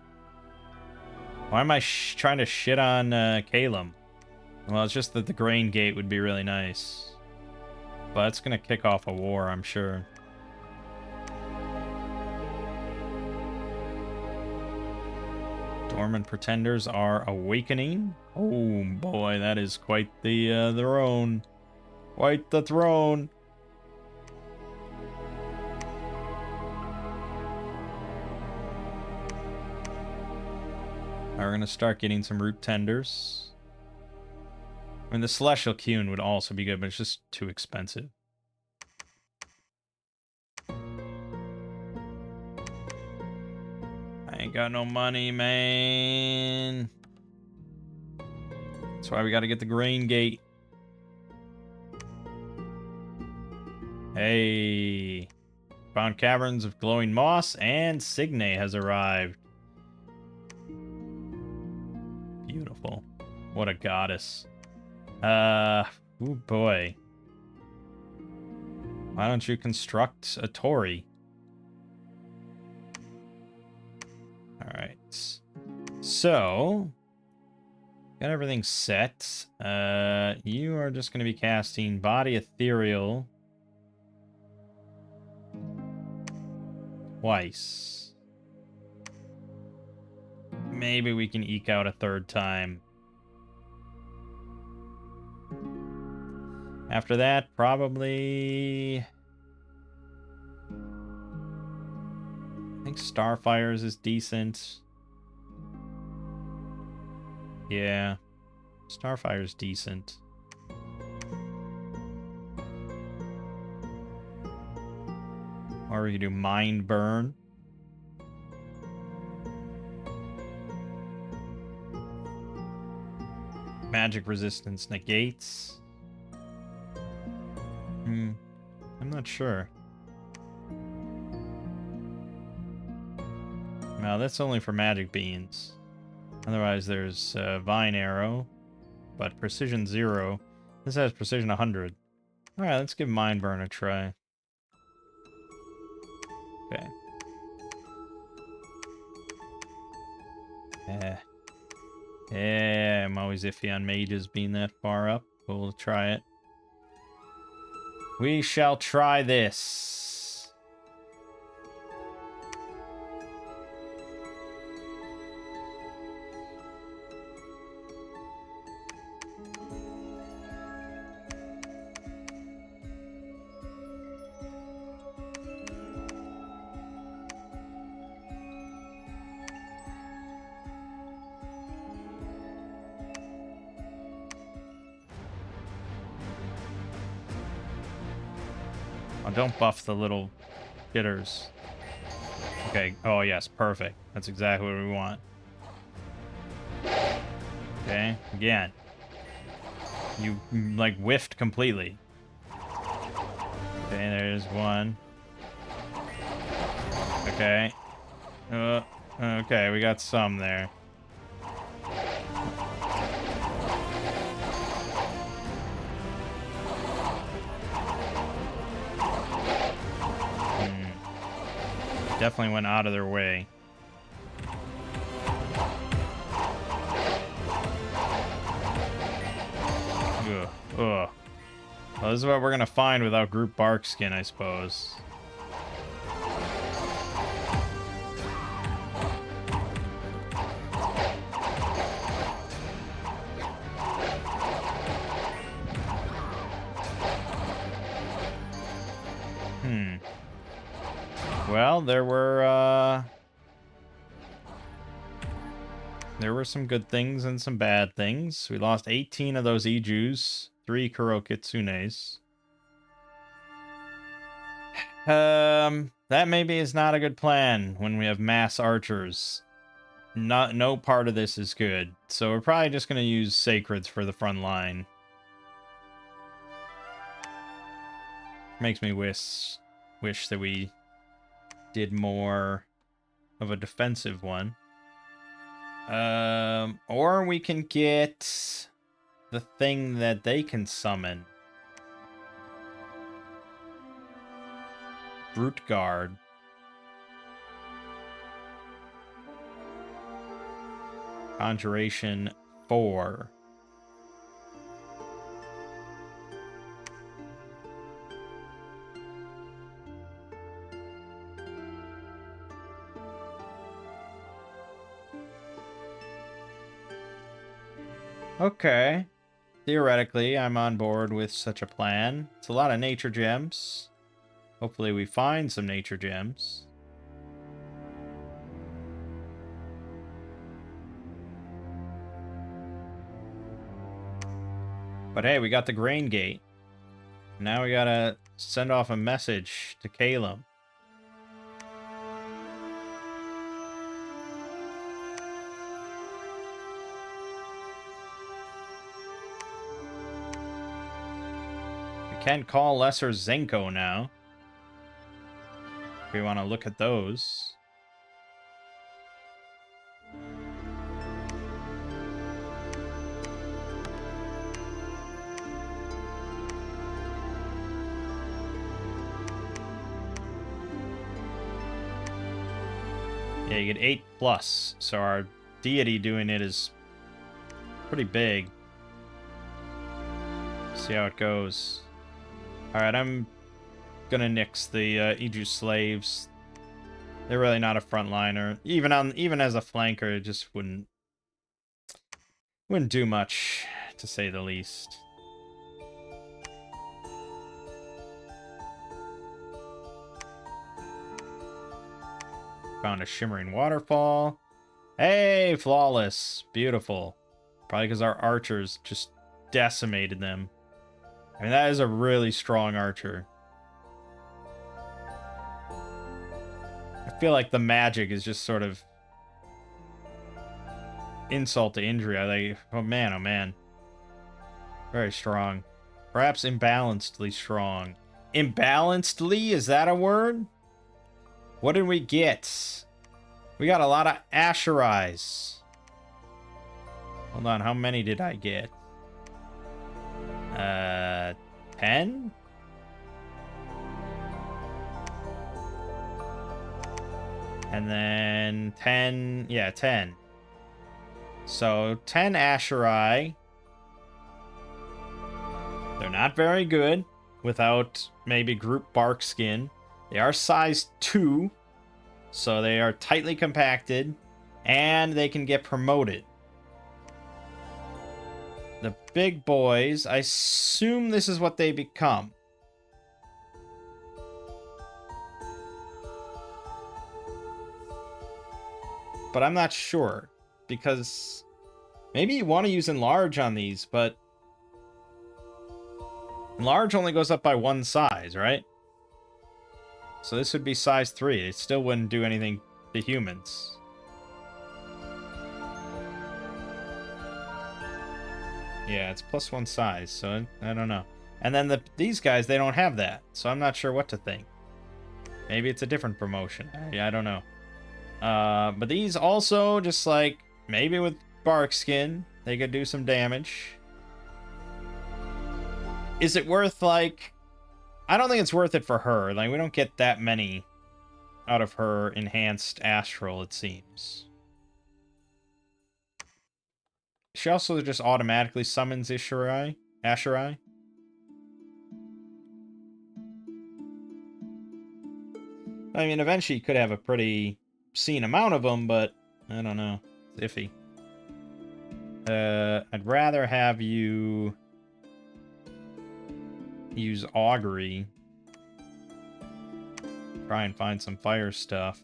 Why am I trying to shit on Calum? Well, it's just that the grain gate would be really nice. But it's going to kick off a war, I'm sure. Dormant pretenders are awakening. Oh boy, that is quite the throne. Quite the throne. We're going to start getting some root tenders. I mean, the celestial Kyun would also be good, but it's just too expensive. I ain't got no money, man. That's why we got to get the grain gate. Hey. Found caverns of glowing moss, and Signe has arrived. Beautiful. What a goddess. Oh boy. Why don't you construct a Torii? Alright. So, got everything set. You are just going to be casting Body Ethereal twice. Maybe we can eke out a 3rd time. After that, probably... I think Starfires is decent. Yeah. Starfire's decent. Or we could do Mind Burn. Magic resistance negates. I'm not sure. No, that's only for magic beans. Otherwise, there's Vine Arrow, but Precision 0. This has Precision 100. Alright, let's give Mind Burn a try. Okay. Yeah, I'm always iffy on mages being that far up. We'll try it. We shall try this. Oh, don't buff the little hitters. Okay. Oh, yes. Perfect. That's exactly what we want. Okay. Again. You, like, whiffed completely. Okay, there's one. Okay. Okay, we got some there. Definitely went out of their way. Ugh. Ugh. Well, this is what we're gonna find without group bark skin, I suppose. Well, there were some good things and some bad things. We lost 18 of those Ijus, 3 Kurokitsunes. That maybe is not a good plan when we have mass archers. No part of this is good. So we're probably just gonna use Sacreds for the front line. Makes me wish that we did more of a defensive one. Or we can get the thing that they can summon. Brute Guard. Conjuration 4. Okay. Theoretically, I'm on board with such a plan. It's a lot of nature gems. Hopefully we find some nature gems. But hey, we got the grain gate. Now we gotta send off a message to Caleb. We can call Lesser Zenko now. If we want to look at those. Yeah, you get 8+, so our deity doing it is pretty big. See how it goes. Alright, I'm gonna nix the Iju slaves. They're really not a frontliner. Even as a flanker, it just wouldn't do much, to say the least. Found a shimmering waterfall. Hey, flawless. Beautiful. Probably because our archers just decimated them. I mean, that is a really strong archer. I feel like the magic is just sort of insult to injury. I like, oh man. Very strong. Perhaps imbalancedly strong. Imbalancedly? Is that a word? What did we get? We got a lot of Asherais. Hold on, how many did I get? 10? And then 10, yeah, 10. So 10 Asherai. They're not very good without maybe group bark skin. They are size 2, so they are tightly compacted, and they can get promoted. The big boys, I assume this is what they become. But I'm not sure, because maybe you want to use enlarge on these, but enlarge only goes up by 1 size, right? So this would be size 3. It still wouldn't do anything to humans. Yeah, it's plus 1 size, so I don't know. And then these guys, they don't have that, so I'm not sure what to think. Maybe it's a different promotion. I don't know. But these also, just like, maybe with bark skin, they could do some damage. Is it worth, like... I don't think it's worth it for her. Like, we don't get that many out of her enhanced astral, it seems. She also just automatically summons Asherai. I mean, eventually you could have a pretty obscene amount of them, but I don't know. It's iffy. I'd rather have you use Augury. Try and find some fire stuff.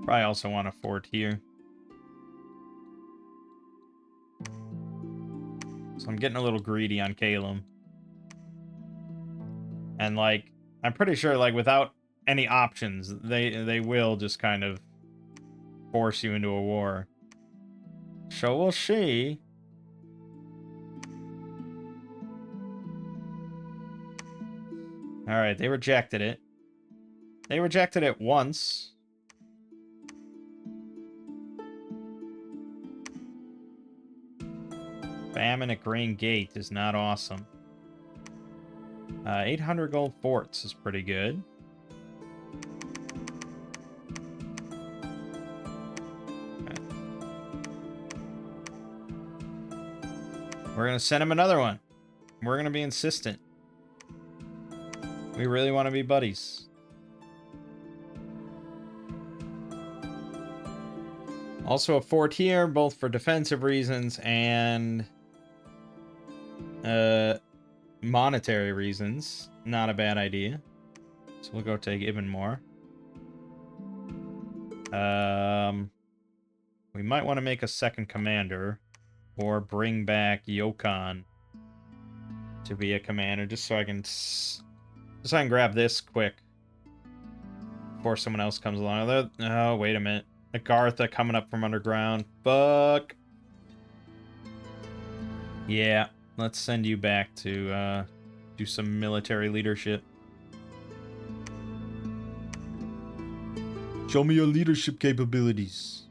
Probably also want a fort here. So I'm getting a little greedy on Calum. And, like, I'm pretty sure, like, without any options, they will just kind of force you into a war. So we'll see. Alright, they rejected it. They rejected it once. Famine at Grain Gate is not awesome. 800 gold forts is pretty good. Okay. We're going to send him another one. We're going to be insistent. We really want to be buddies. Also a fort here, both for defensive reasons and monetary reasons. Not a bad idea. So we'll go take even more. We might want to make a second commander or bring back Yokon to be a commander just so I can grab this quick before someone else comes along. Oh, wait a minute. Agartha coming up from underground. Fuck. Yeah, let's send you back to do some military leadership. Show me your leadership capabilities.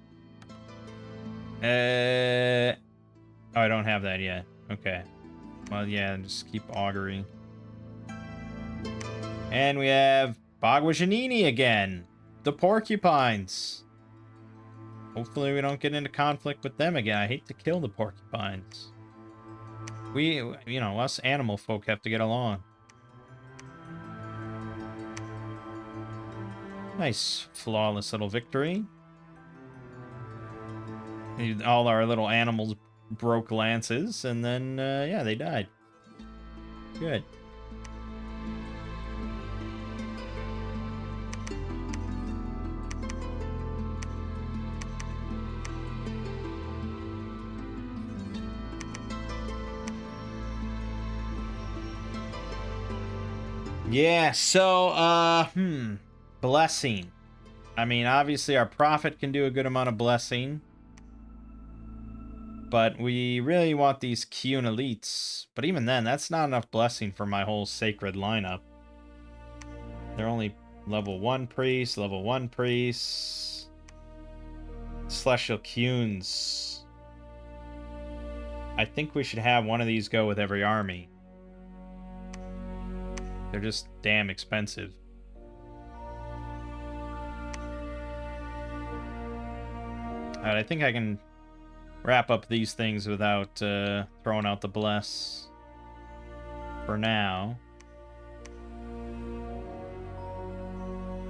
Oh, I don't have that yet. Okay. Well, yeah, just keep augury. And we have Bagwajanini again. The porcupines. Hopefully we don't get into conflict with them again. I hate to kill the porcupines. We, you know, us animal folk have to get along. Nice, flawless little victory. All our little animals broke lances, and then, yeah, they died. Good. Yeah, so, blessing. I mean, obviously our prophet can do a good amount of blessing. But we really want these Kyun elites. But even then, that's not enough blessing for my whole sacred lineup. They're only level 1 priests, level 1 priests. Celestial Kyuns. I think we should have one of these go with every army. They're just damn expensive. Alright, I think I can wrap up these things without throwing out the bless for now.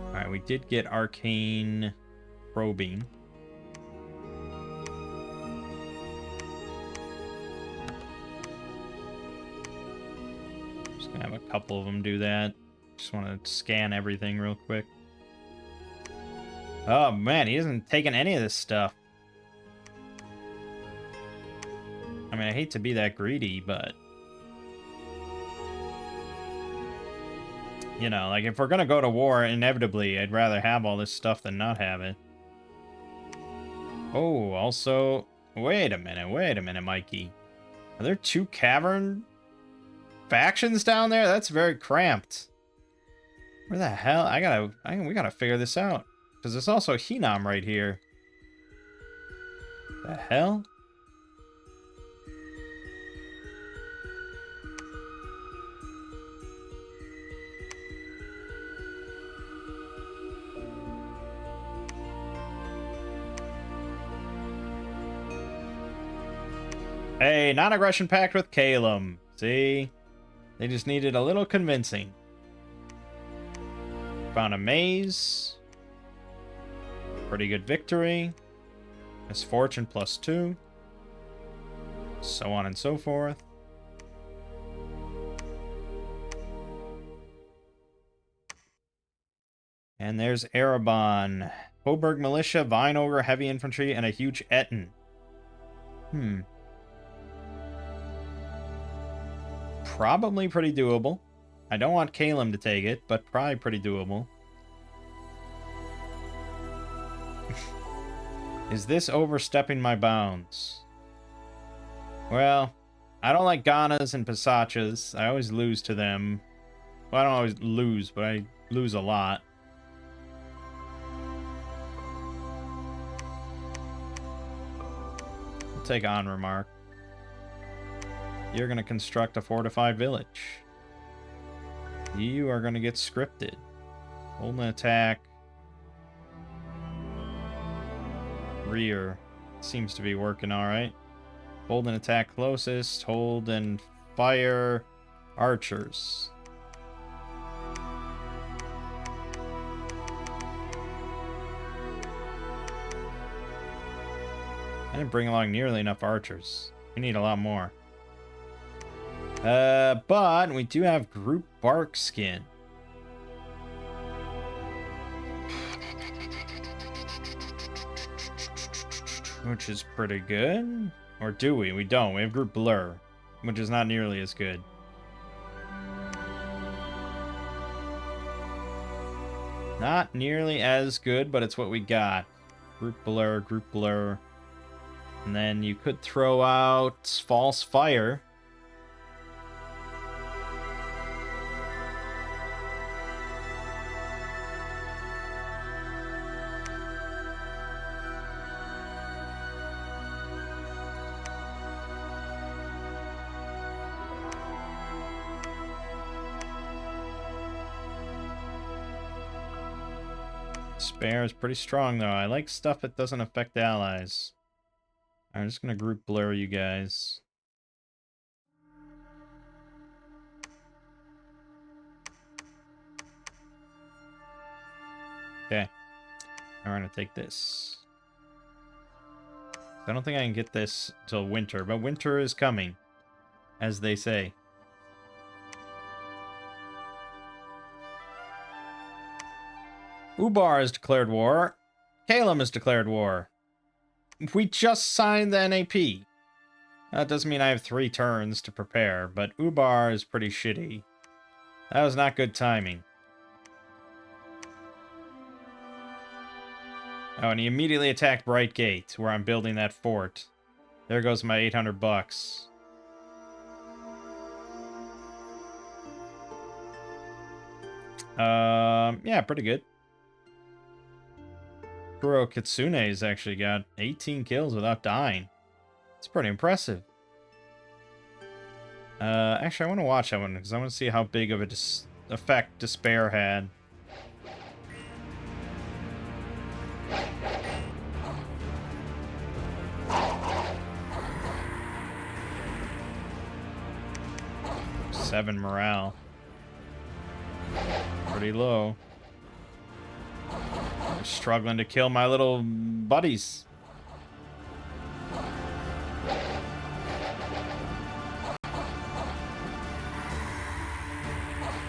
Alright, we did get arcane probing. Just gonna have a couple of them do that. Just want to scan everything real quick. Oh man, he hasn't taken any of this stuff. I mean, I hate to be that greedy, but... You know, like, if we're gonna go to war, inevitably, I'd rather have all this stuff than not have it. Oh, also... Wait a minute, Mikey. Are there 2 cavern factions down there? That's very cramped. Where the hell? We gotta figure this out. Because there's also Hinam right here. The hell? Hey, non-aggression pact with Calum. See? They just needed a little convincing. Found a maze. Pretty good victory. Misfortune +2. So on and so forth. And there's Erebon. Hoburg Militia, Vine Ogre, Heavy Infantry, and a huge Etten. Probably pretty doable. I don't want Calum to take it, but probably pretty doable. Is this overstepping my bounds? Well, I don't like Ghanas and Pasachas. I always lose to them. Well, I don't always lose, but I lose a lot. I'll take on remark. You're going to construct a fortified village. You are going to get scripted. Hold an attack. Rear. Seems to be working alright. Hold and attack closest. Hold and fire archers. I didn't bring along nearly enough archers. We need a lot more. But we do have group bark skin. Which is pretty good. Or do we? We don't. We have group blur, which is not nearly as good. Not nearly as good, but it's what we got. Group blur, group blur. And then you could throw out false fire. Spare is pretty strong, though. I like stuff that doesn't affect allies. I'm just going to group blur you guys. Okay. Now we're going to take this. I don't think I can get this till winter, but winter is coming, as they say. Ubar has declared war. Calum has declared war. We just signed the NAP. That doesn't mean I have 3 turns to prepare, but Ubar is pretty shitty. That was not good timing. Oh, and he immediately attacked Bright Gate, where I'm building that fort. There goes my 800 bucks. Yeah, pretty good. Kuro Kitsune's actually got 18 kills without dying. It's pretty impressive. Actually, I want to watch that one because I want to see how big of a effect Despair had. Seven morale. Pretty low. They're struggling to kill my little buddies.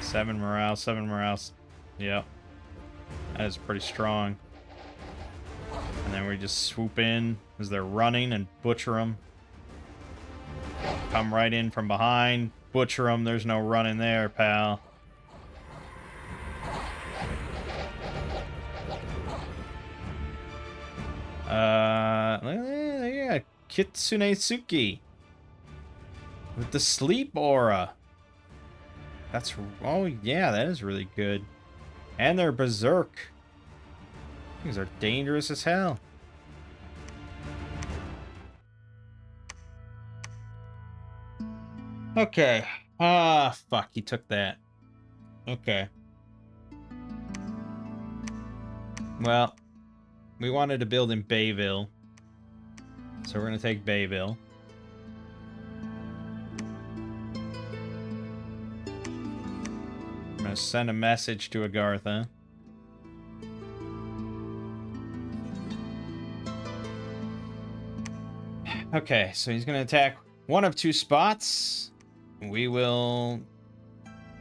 Seven morale, 7 morale. Yep. That is pretty strong. And then we just swoop in as they're running and butcher them. Come right in from behind. Butcher them. There's no running there, pal. Yeah, Kitsune Tsuki. With the sleep aura. That's, oh yeah, that is really good. And they're berserk. These are dangerous as hell. Okay. Ah, fuck, he took that. Okay. Well, we wanted to build in Bayville. So we're going to take Bayville. I'm going to send a message to Agartha. Okay, so he's going to attack one of 2 spots. We will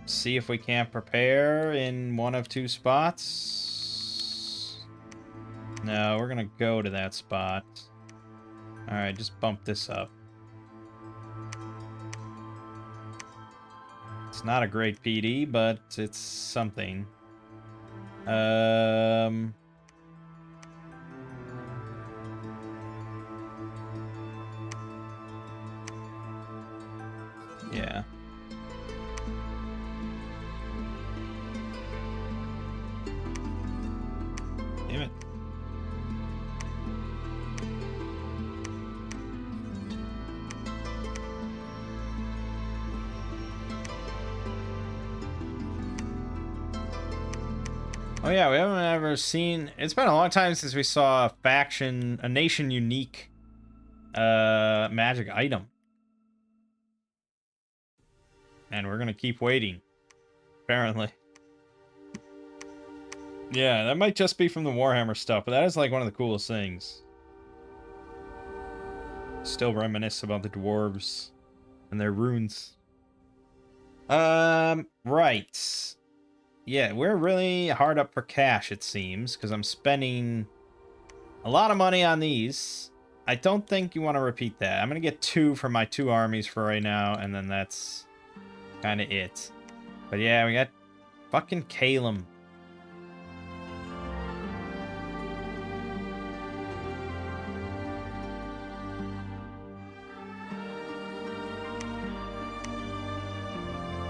see if we can't prepare in one of 2 spots. No, we're going to go to that spot. Alright, just bump this up. It's not a great PD, but it's something. Yeah. Damn it. Oh yeah, we haven't ever seen... It's been a long time since we saw a faction, a nation-unique magic item. And we're gonna keep waiting. Apparently. Yeah, that might just be from the Warhammer stuff, but that is like one of the coolest things. Still reminisce about the dwarves and their runes. Right. Yeah, we're really hard up for cash, it seems, because I'm spending a lot of money on these. I don't think you want to repeat that. I'm going to get 2 for my 2 armies for right now, and then that's kind of it. But yeah, we got fucking Calum.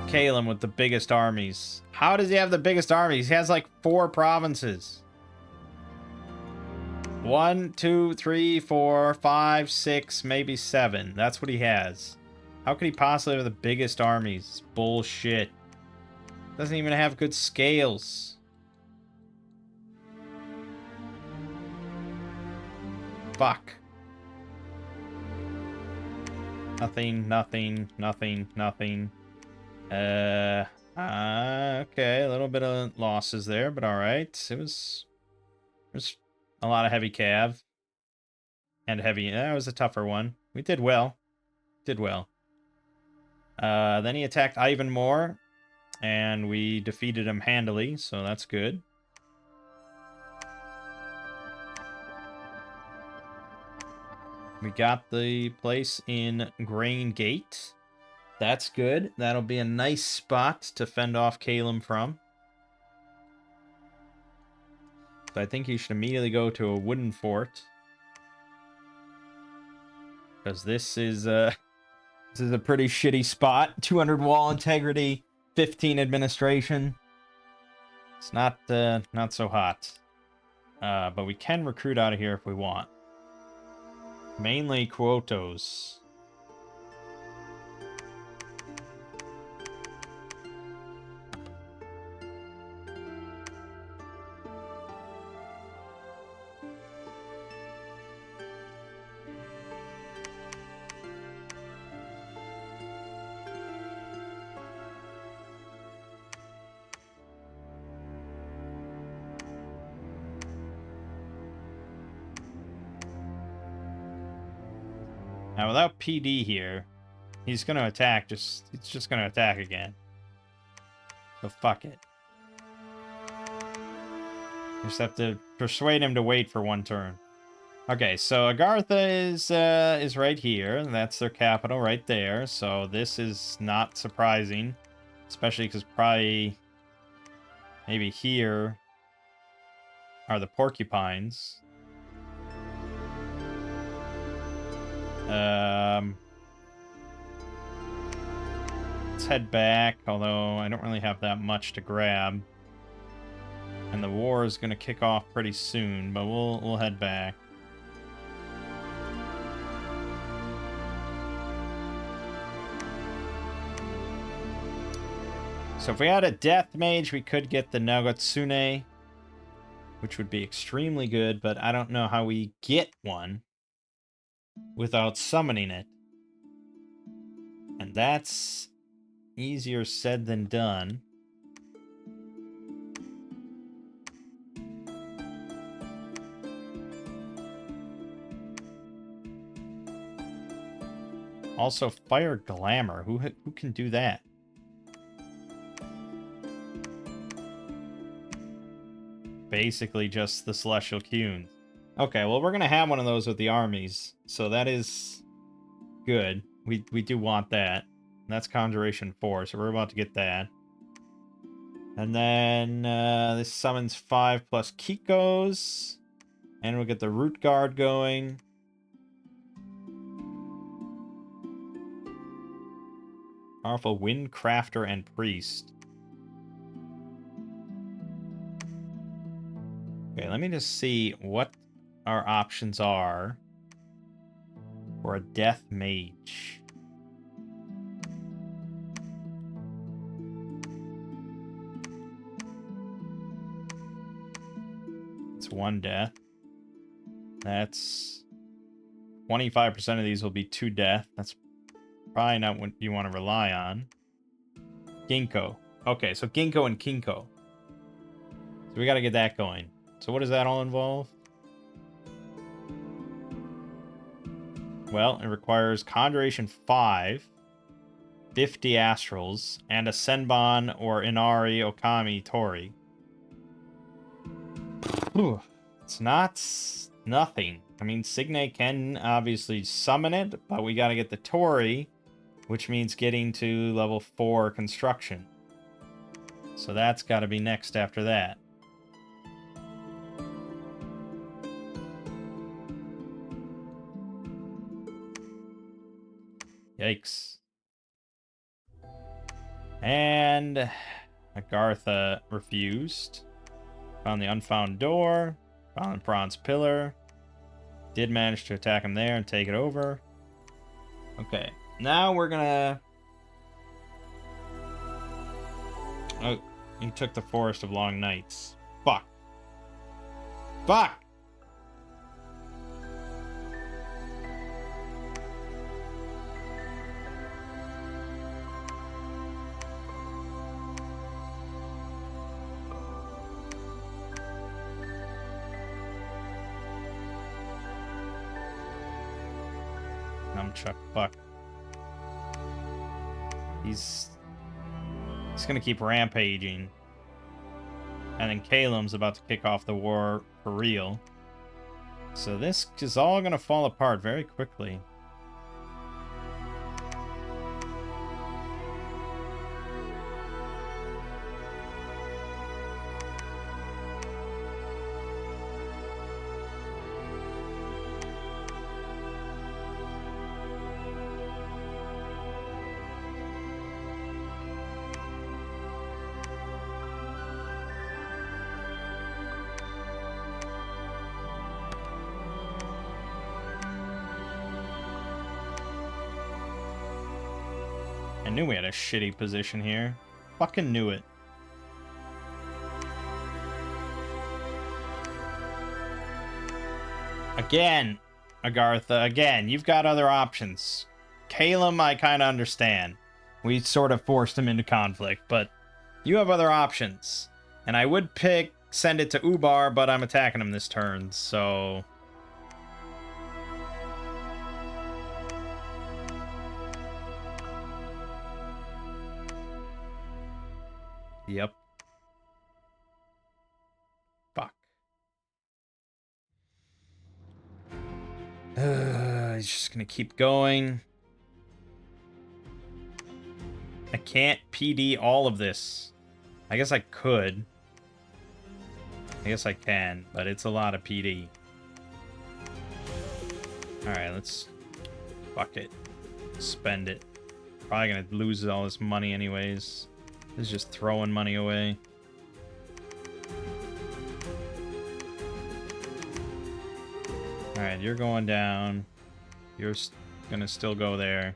Calum with the biggest armies. How does he have the biggest armies? He has like 4 provinces. 1, 2, 3, 4, 5, 6, maybe 7. That's what he has. How could he possibly have the biggest armies? It's bullshit. Doesn't even have good scales. Fuck. Nothing, nothing, nothing, nothing. Okay, a little bit of losses there, but alright. It was a lot of heavy cav. And heavy, that was a tougher one. We did well. Did well. Then he attacked Ivan more, and we defeated him handily, so that's good. We got the place in Grain Gate. That's good. That'll be a nice spot to fend off Calum from. So I think you should immediately go to a wooden fort. Because this is a pretty shitty spot. 200 wall integrity, 15 administration. It's not so hot. But we can recruit out of here if we want. Mainly Quotos. Now, without PD here, he's going to attack. He's just going to attack again. So fuck it. Just have to persuade him to wait for one turn. Okay, so Agartha is right here. That's their capital right there. So this is not surprising, especially because probably maybe here are the porcupines. Let's head back, although I don't really have that much to grab. And the war is going to kick off pretty soon, but we'll head back. So if we had a death mage, we could get the Nagotsune, which would be extremely good, but I don't know how we get one without summoning it. And that's easier said than done. Also, Fire Glamour. Who can do that? Basically just the Celestial Kyun. Okay, well, we're going to have one of those with the armies, so that is good. We do want that. And that's Conjuration 4, so we're about to get that. And then this summons 5 plus Kikos. And we'll get the Root Guard going. Powerful Wind Crafter and Priest. Okay, let me just see what our options are for a Death Mage. It's 1 death. That's 25% of these will be 2 death. That's probably not what you want to rely on. Ginkgo. Okay, so Ginkgo and Kinko. So we got to get that going. So what does that all involve? Well, it requires Conjuration 5, 50 Astrals, and a Senbon or Inari Okami Tori. Whew. It's not nothing. I mean, Signe can obviously summon it, but we got to get the Tori, which means getting to level 4 construction. So that's got to be next after that. Yikes. And Agartha refused. Found the unfound door. Found the bronze pillar. Did manage to attack him there and take it over. Okay. Now we're gonna... Oh, he took the Forest of Long Nights. Fuck. Fuck! Chuck, fuck. He's gonna keep rampaging. And then Calum's about to kick off the war for real. So this is all gonna fall apart very quickly. I knew we had a shitty position here. Fucking knew it. Again, Agartha, again, you've got other options. Calum, I kind of understand. We sort of forced him into conflict, but you have other options. And I would send it to Ubar, but I'm attacking him this turn, so... Yep. Fuck. He's just gonna keep going. I can't PD all of this. I guess I could. I guess I can, but it's a lot of PD. Alright, let's... Fuck it. Spend it. Probably gonna lose all this money anyways. This is just throwing money away. Alright, you're going down. You're gonna still go there.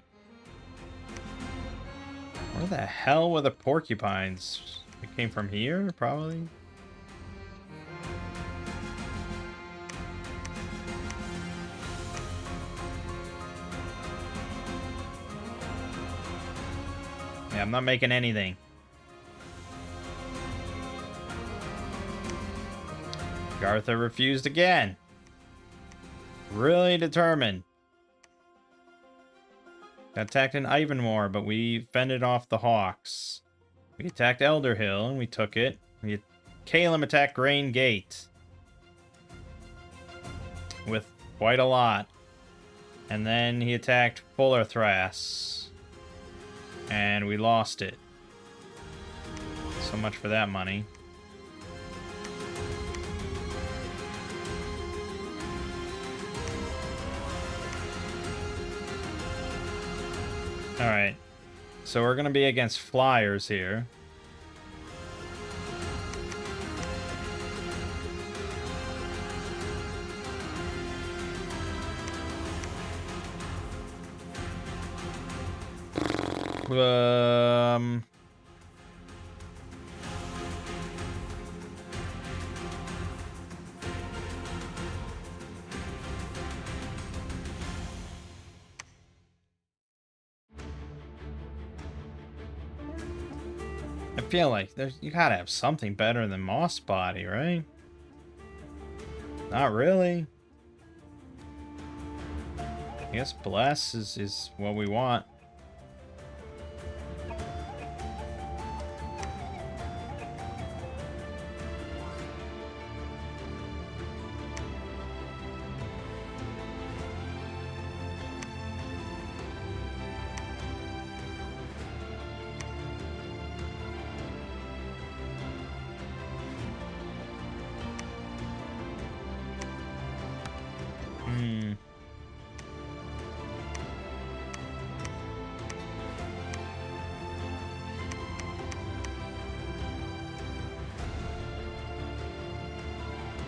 Where the hell were the porcupines? It came from here, probably? Yeah, I'm not making anything. Gartha refused again. Really determined. Attacked in Ivanmore, but we fended off the Hawks. We attacked Elder Hill, and we took it. Calum attacked Grain Gate. With quite a lot. And then he attacked Fullerthras. And we lost it. So much for that money. Alright. So we're going to be against flyers here. I feel like you gotta have something better than Moss Body, right? Not really. I guess Bless is what we want.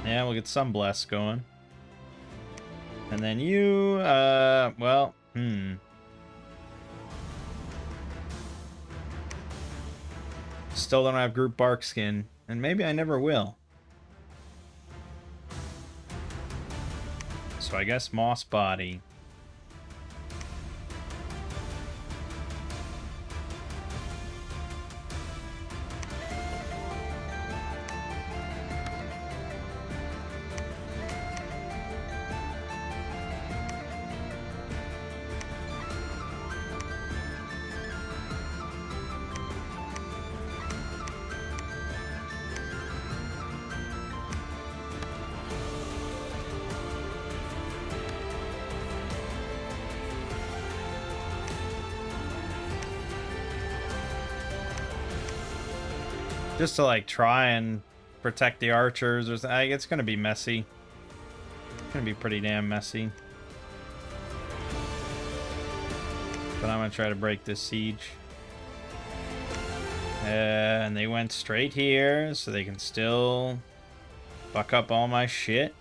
Yeah, we'll get some Bless going. And then you, well, Still don't have group Barkskin, and maybe I never will. So I guess Moss Body. Just to like try and protect the archers or something. It's gonna be messy. It's gonna be pretty damn messy. But I'm gonna try to break this siege. And they went straight here, so they can still fuck up all my shit.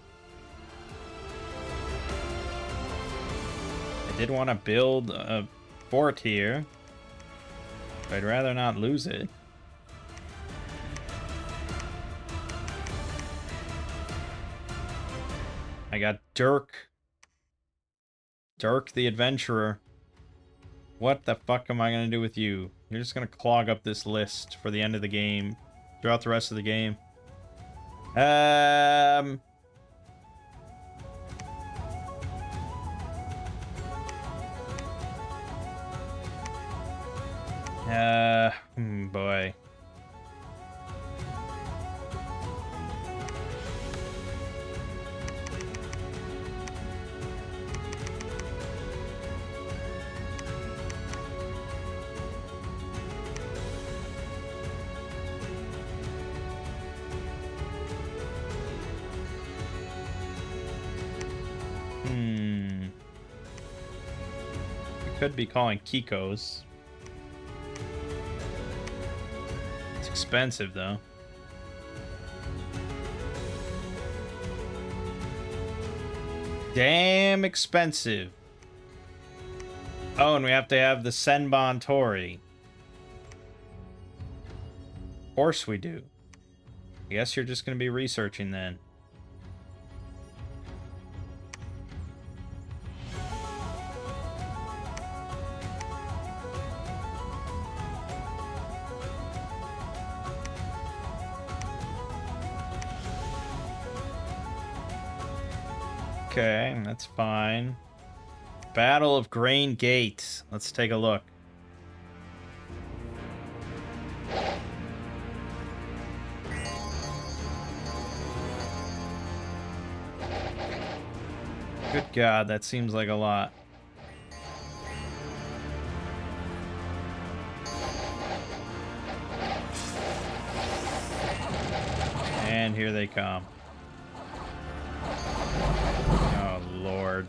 I did want to build a fort here. I'd rather not lose it. I got Dirk. Dirk the Adventurer. What the fuck am I gonna do with you? You're just gonna clog up this list for the end of the game. Throughout the rest of the game. Boy. Could be calling Kiko's. It's expensive, though. Damn expensive. Oh, and we have to have the Senbon Tori. Of course we do. I guess you're just going to be researching then. Okay, that's fine. Battle of Grain Gate. Let's take a look. Good God, that seems like a lot. And here they come. Oh, Lord.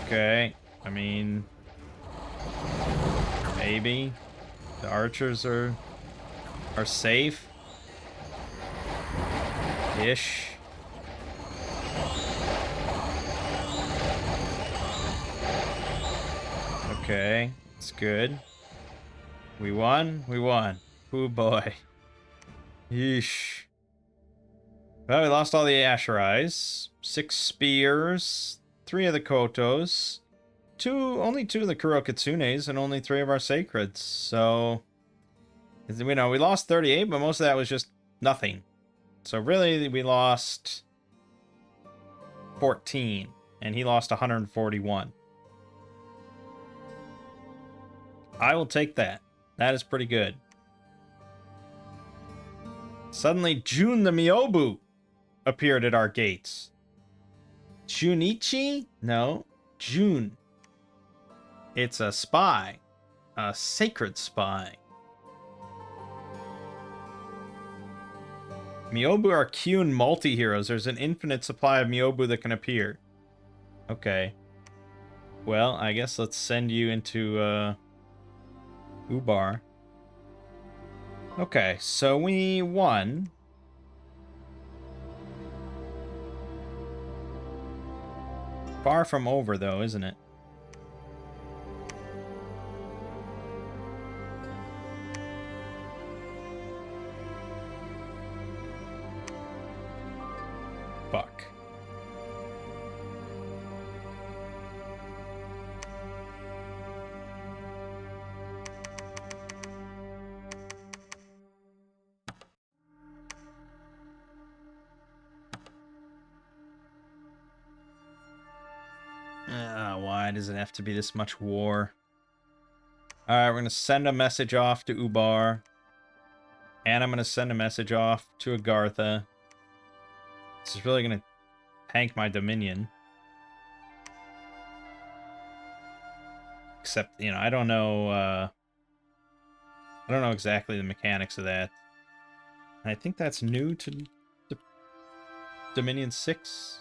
Okay, I mean... maybe. The archers are safe. Ish. Okay, it's good. We won? We won. Oh boy. Yeesh. Well, we lost all the Asherais, 6 spears, 3 of the Kotos, only 2 of the Kurokitsunes, and only 3 of our Sacreds. So, you know, we lost 38, but most of that was just nothing. So really, we lost 14, and he lost 141. I will take that. That is pretty good. Suddenly, Jun the Myobu appeared at our gates. Junichi? No, Jun. It's a spy. A sacred spy. Myobu are Kyun multi-heroes. There's an infinite supply of Myobu that can appear. Okay. Well, I guess let's send you into, Ubar. Okay, so we won. Far from over, though, isn't it? Fuck. Why does it have to be this much war? Alright, we're going to send a message off to Ubar. And I'm going to send a message off to Agartha. This is really going to tank my Dominion. Except, you know, I don't know exactly the mechanics of that. And I think that's new to Dominion 6.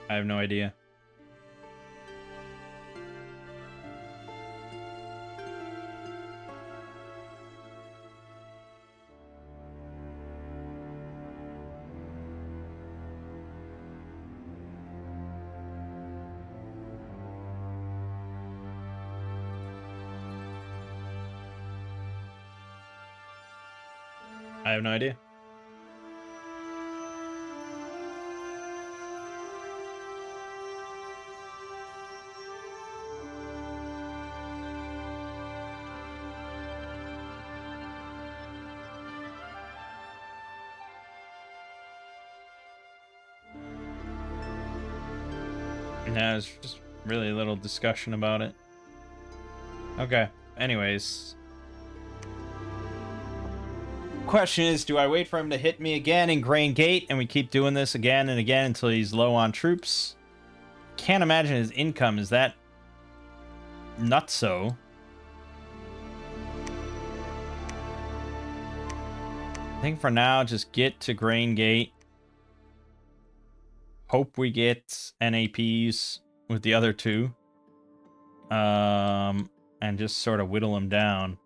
I have no idea. I have no idea. Yeah, there's just really little discussion about it. Okay, anyways. Question is, do I wait for him to hit me again in Grain Gate and we keep doing this again and again until he's low on troops? Can't imagine his income is that nutso. I think for now, just get to Grain Gate. Hope we get NAPs with the other two. And just sort of whittle them down.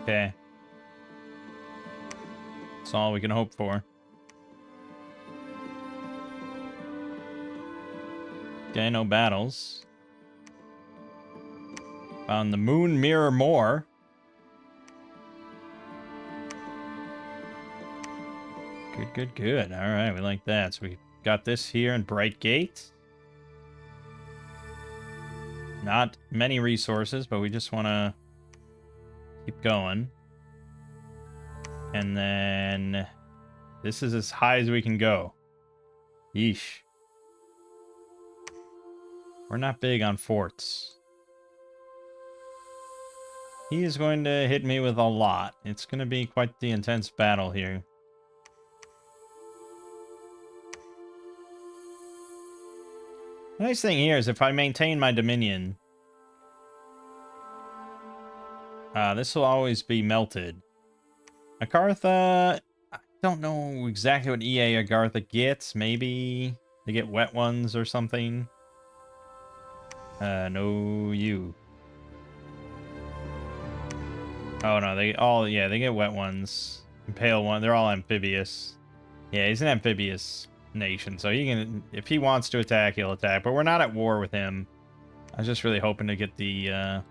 Okay. That's all we can hope for. Okay, no battles. Found the Moon Mirror Moor. Good, good, good. All right, we like that. So we got this here in Bright Gate. Not many resources, but we just want to keep going. And then this is as high as we can go. Yeesh. We're not big on forts. He is going to hit me with a lot. It's going to be quite the intense battle here. The nice thing here is if I maintain my Dominion, this will always be melted. Agartha, I don't know exactly what EA Agartha gets. Maybe they get wet ones or something. No, you. Oh, no, they get wet ones. Pale one, they're all amphibious. Yeah, he's an amphibious nation, so he can, if he wants to attack, he'll attack. But we're not at war with him. I was just really hoping to get the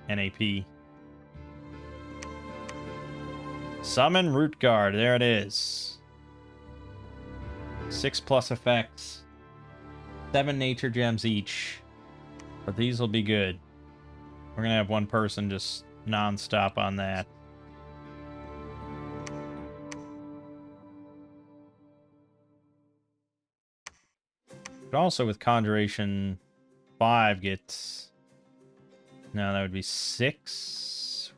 NAP. Summon Root Guard, there it is. 6+ effects. 7 nature gems each. But these will be good. We're gonna have one person just non-stop on that. But also with Conjuration 5 gets... No, that would be 6?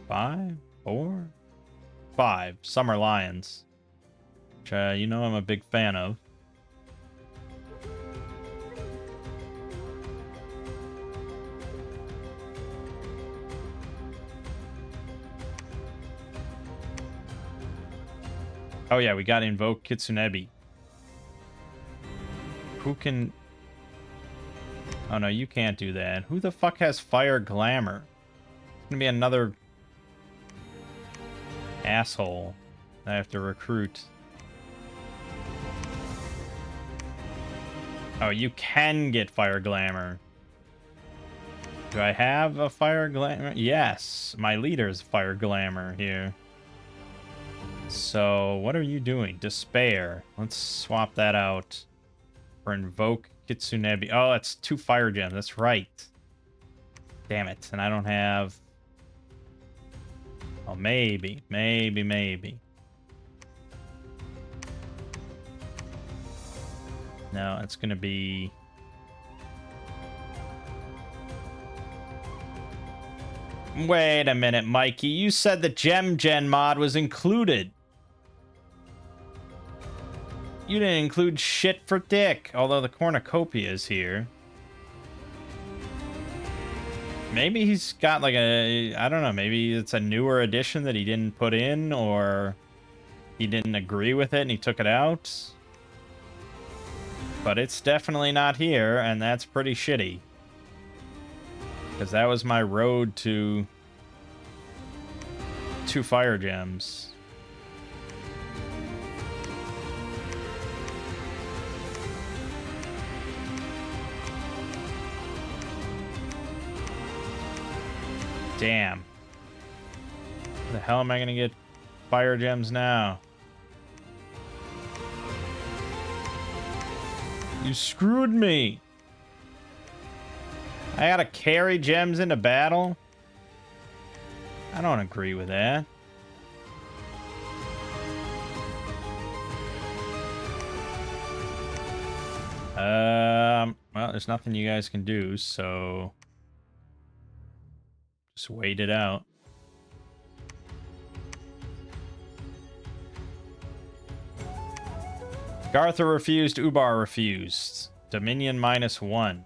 5? 4? 5. Summer Lions. Which, you know I'm a big fan of. Oh yeah, we got Invoke Kitsunebi. Who can... Oh no, you can't do that. Who the fuck has Fire Glamour? It's gonna be another... asshole I have to recruit. Oh, you can get Fire Glamour. Do I have a Fire Glamour? Yes, my leader's Fire Glamour here. So, what are you doing? Despair. Let's swap that out for Invoke Kitsunebi. Oh, that's 2 fire gems. That's right. Damn it. And I don't have... Oh, maybe. Maybe. No, it's going to be... Wait a minute, Mikey. You said the Gem Gen mod was included. You didn't include shit for Dick, although the cornucopia is here. Maybe he's got like a... I don't know, maybe it's a newer edition that he didn't put in, or he didn't agree with it and he took it out. But it's definitely not here, and that's pretty shitty. Because that was my road to 2 fire gems. Damn. How the hell am I gonna get fire gems now? You screwed me. I gotta carry gems into battle? I don't agree with that. Well, there's nothing you guys can do, so just wait it out. Gartha refused, Ubar refused. Dominion -1.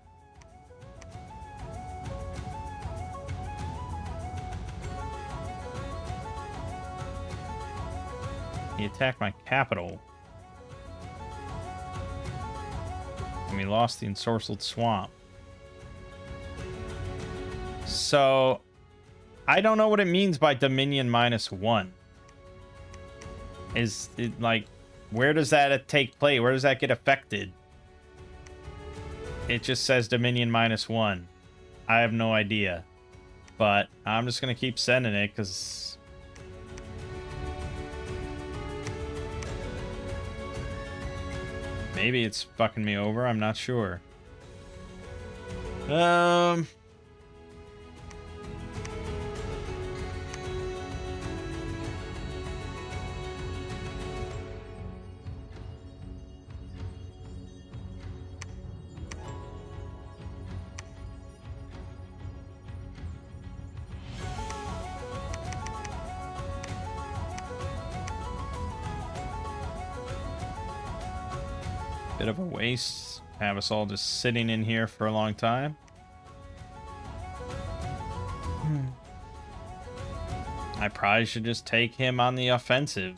He attacked my capital. And we lost the ensorcelled swamp. So, I don't know what it means by Dominion -1. Is it like, where does that take place? Where does that get affected? It just says Dominion -1. I have no idea. But I'm just going to keep sending it because... maybe it's fucking me over. I'm not sure. Bit of a waste. Have us all just sitting in here for a long time. I probably should just take him on the offensive.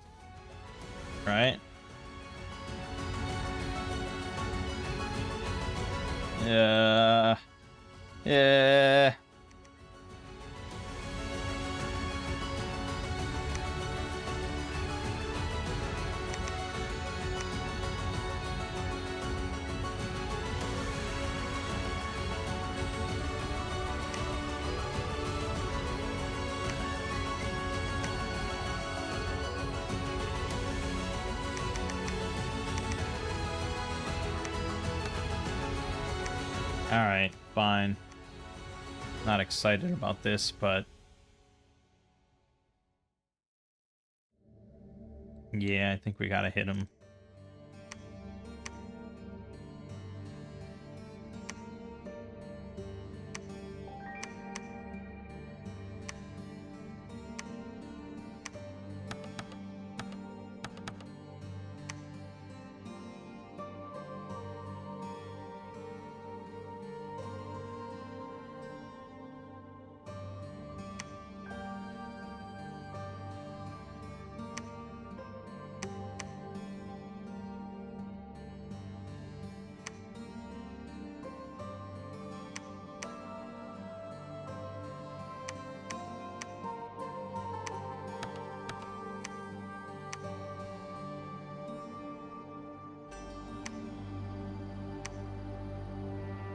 Right? Yeah. Alright, fine. Not excited about this, but... yeah, I think we gotta hit him.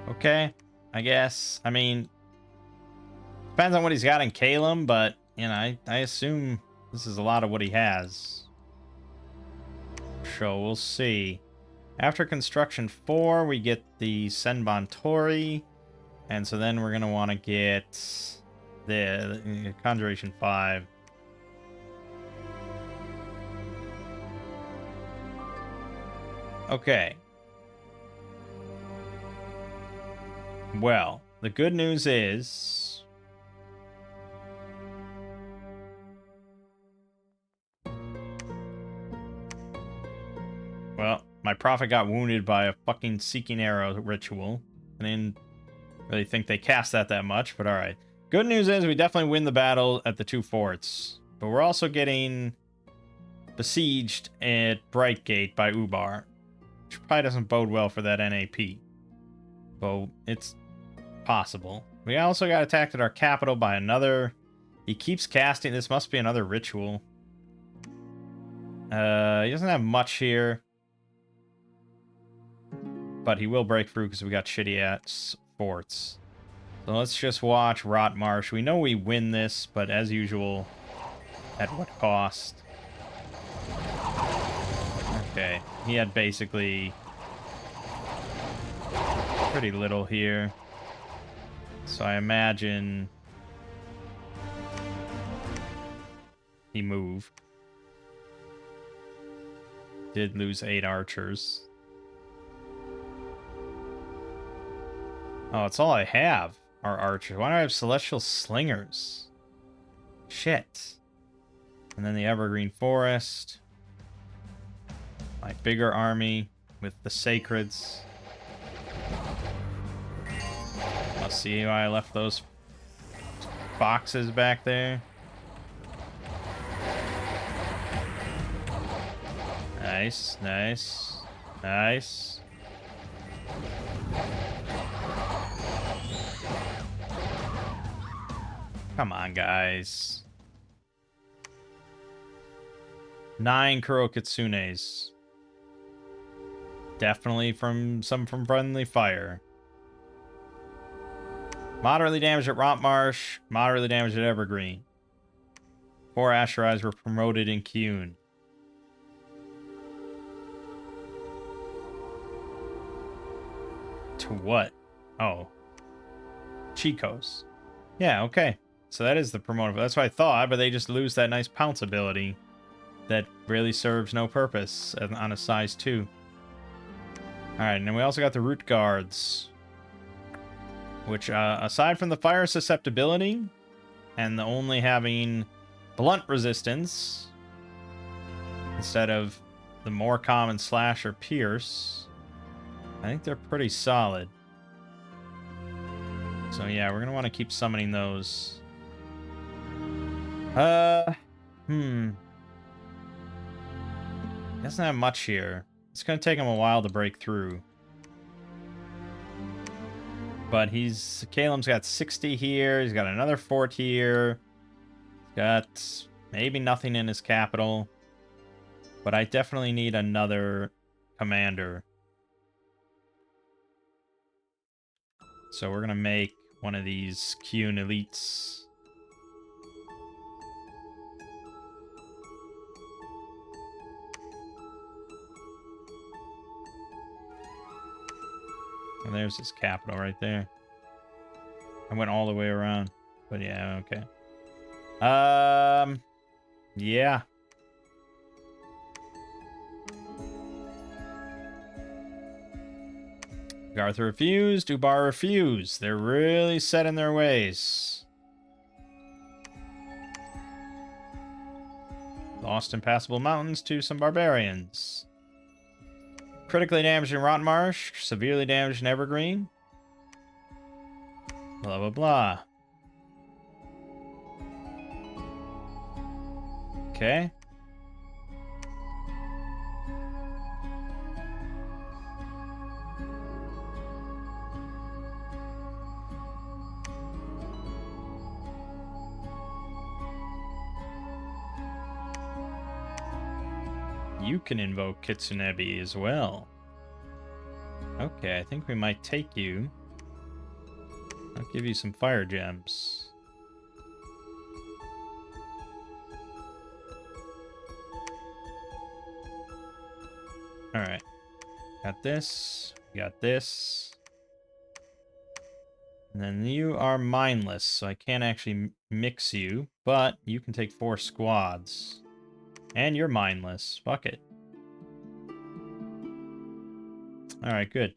Okay, I guess. I mean, depends on what he's got in Calum, but, you know, I assume this is a lot of what he has. So we'll see. After Construction 4, we get the Senbon Tori, and so then we're going to want to get the Conjuration 5. Okay. Well, the good news is my prophet got wounded by a fucking Seeking Arrow ritual. I didn't really think they cast that much, but alright. Good news is we definitely win the battle at the 2 forts. But we're also getting besieged at Brightgate by Ubar. Which probably doesn't bode well for that NAP. But it's possible. We also got attacked at our capital by another... He keeps casting... This must be another ritual. He doesn't have much here. But he will break through because we got shitty-ass forts. So let's just watch Rot Marsh. We know we win this, but as usual, at what cost? Okay, he had basically pretty little here. So I imagine he moved. Did lose 8 archers. Oh, it's all I have. Our archers. Why do I have celestial slingers? Shit. And then the Evergreen Forest. My bigger army with the Sacreds. Let's see why I left those boxes back there. Nice, nice, nice. Come on, guys. 9 Kurokitsunes. Definitely from friendly fire. Moderately damaged at Rontmarsh. Moderately damaged at Evergreen. 4 Asherais were promoted in Kyun. To what? Oh. Chicos. Yeah, okay. So that is the promoted. That's what I thought, but they just lose that nice pounce ability that really serves no purpose on a size 2. Alright, and then we also got the Root Guards, which, aside from the fire susceptibility and the only having blunt resistance instead of the more common slash or pierce, I think they're pretty solid. So yeah, we're gonna want to keep summoning those. Doesn't have much here. It's gonna take him a while to break through. But Calem's got 60 here. He's got another fort here. He's got maybe nothing in his capital. But I definitely need another commander. So we're gonna make one of these Kyun elites. And there's his capital right there. I went all the way around. But yeah, okay. Yeah. Garth refused. Ubar refused. They're really set in their ways. Lost impassable mountains to some barbarians. Critically damaged in Rottmarsh. Severely damaged in Evergreen. Blah, blah, blah. Okay. You can invoke Kitsunebi as well. Okay, I think we might take you. I'll give you some fire gems. Alright. Got this. Got this. And then you are mindless, so I can't actually mix you, but you can take 4 squads. And you're mindless. Fuck it. Alright, good.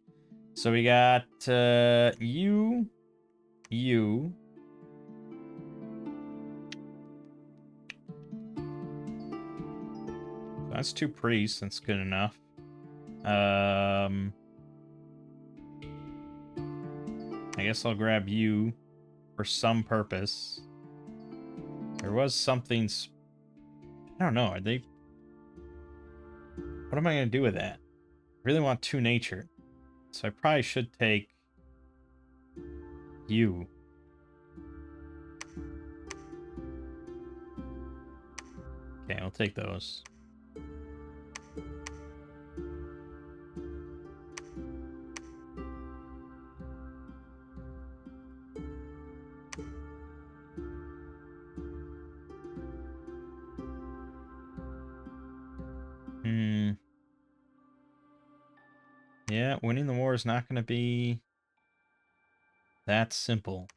So we got you. That's 2 priests. That's good enough. I guess I'll grab you for some purpose. There was something... I don't know. Are they... What am I going to do with that? I really want 2 nature. So I probably should take... you. Okay, I'll take those. Yeah, winning the war is not going to be that simple.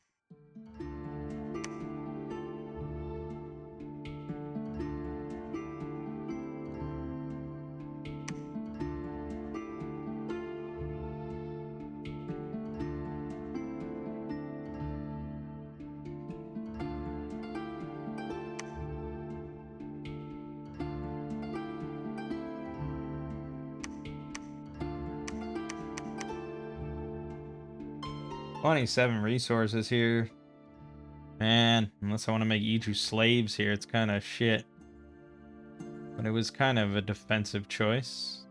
$27 resources here. Man, unless I want to make Iju slaves here, it's kind of shit. But it was kind of a defensive choice.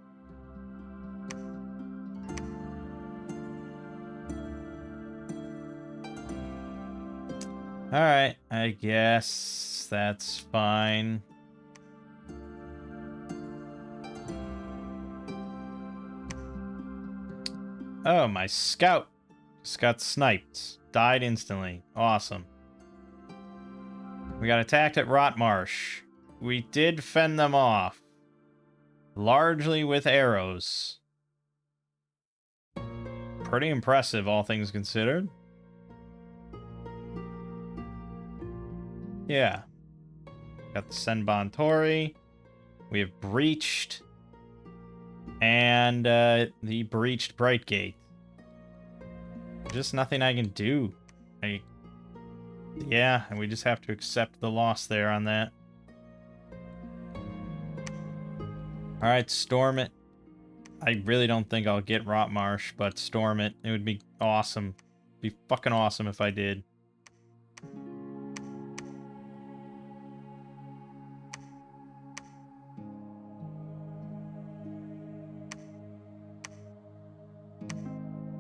Alright, I guess that's fine. Oh, my scout just got sniped. Died instantly. Awesome. We got attacked at Rotmarsh. We did fend them off. Largely with arrows. Pretty impressive, all things considered. Yeah. Got the Senbon Tori. We have breached. And the breached Bright Gate. Just nothing I can do. Yeah, and we just have to accept the loss there on that. Alright, storm it. I really don't think I'll get Rotmarsh, but storm it. It would be awesome. It'd be fucking awesome if I did.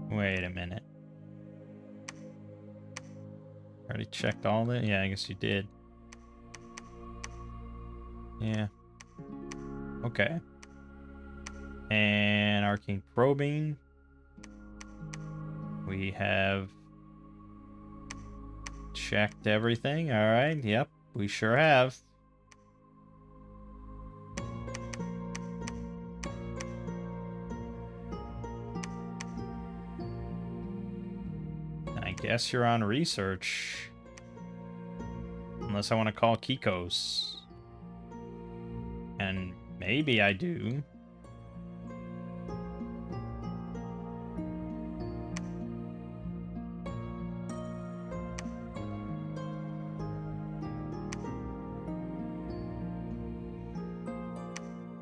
Wait a minute. Already checked all that? Yeah, I guess you did. Yeah. Okay. And Arcane Probing. We have checked everything. Alright, yep, we sure have. I guess you're on research. Unless I want to call Kikos. And maybe I do.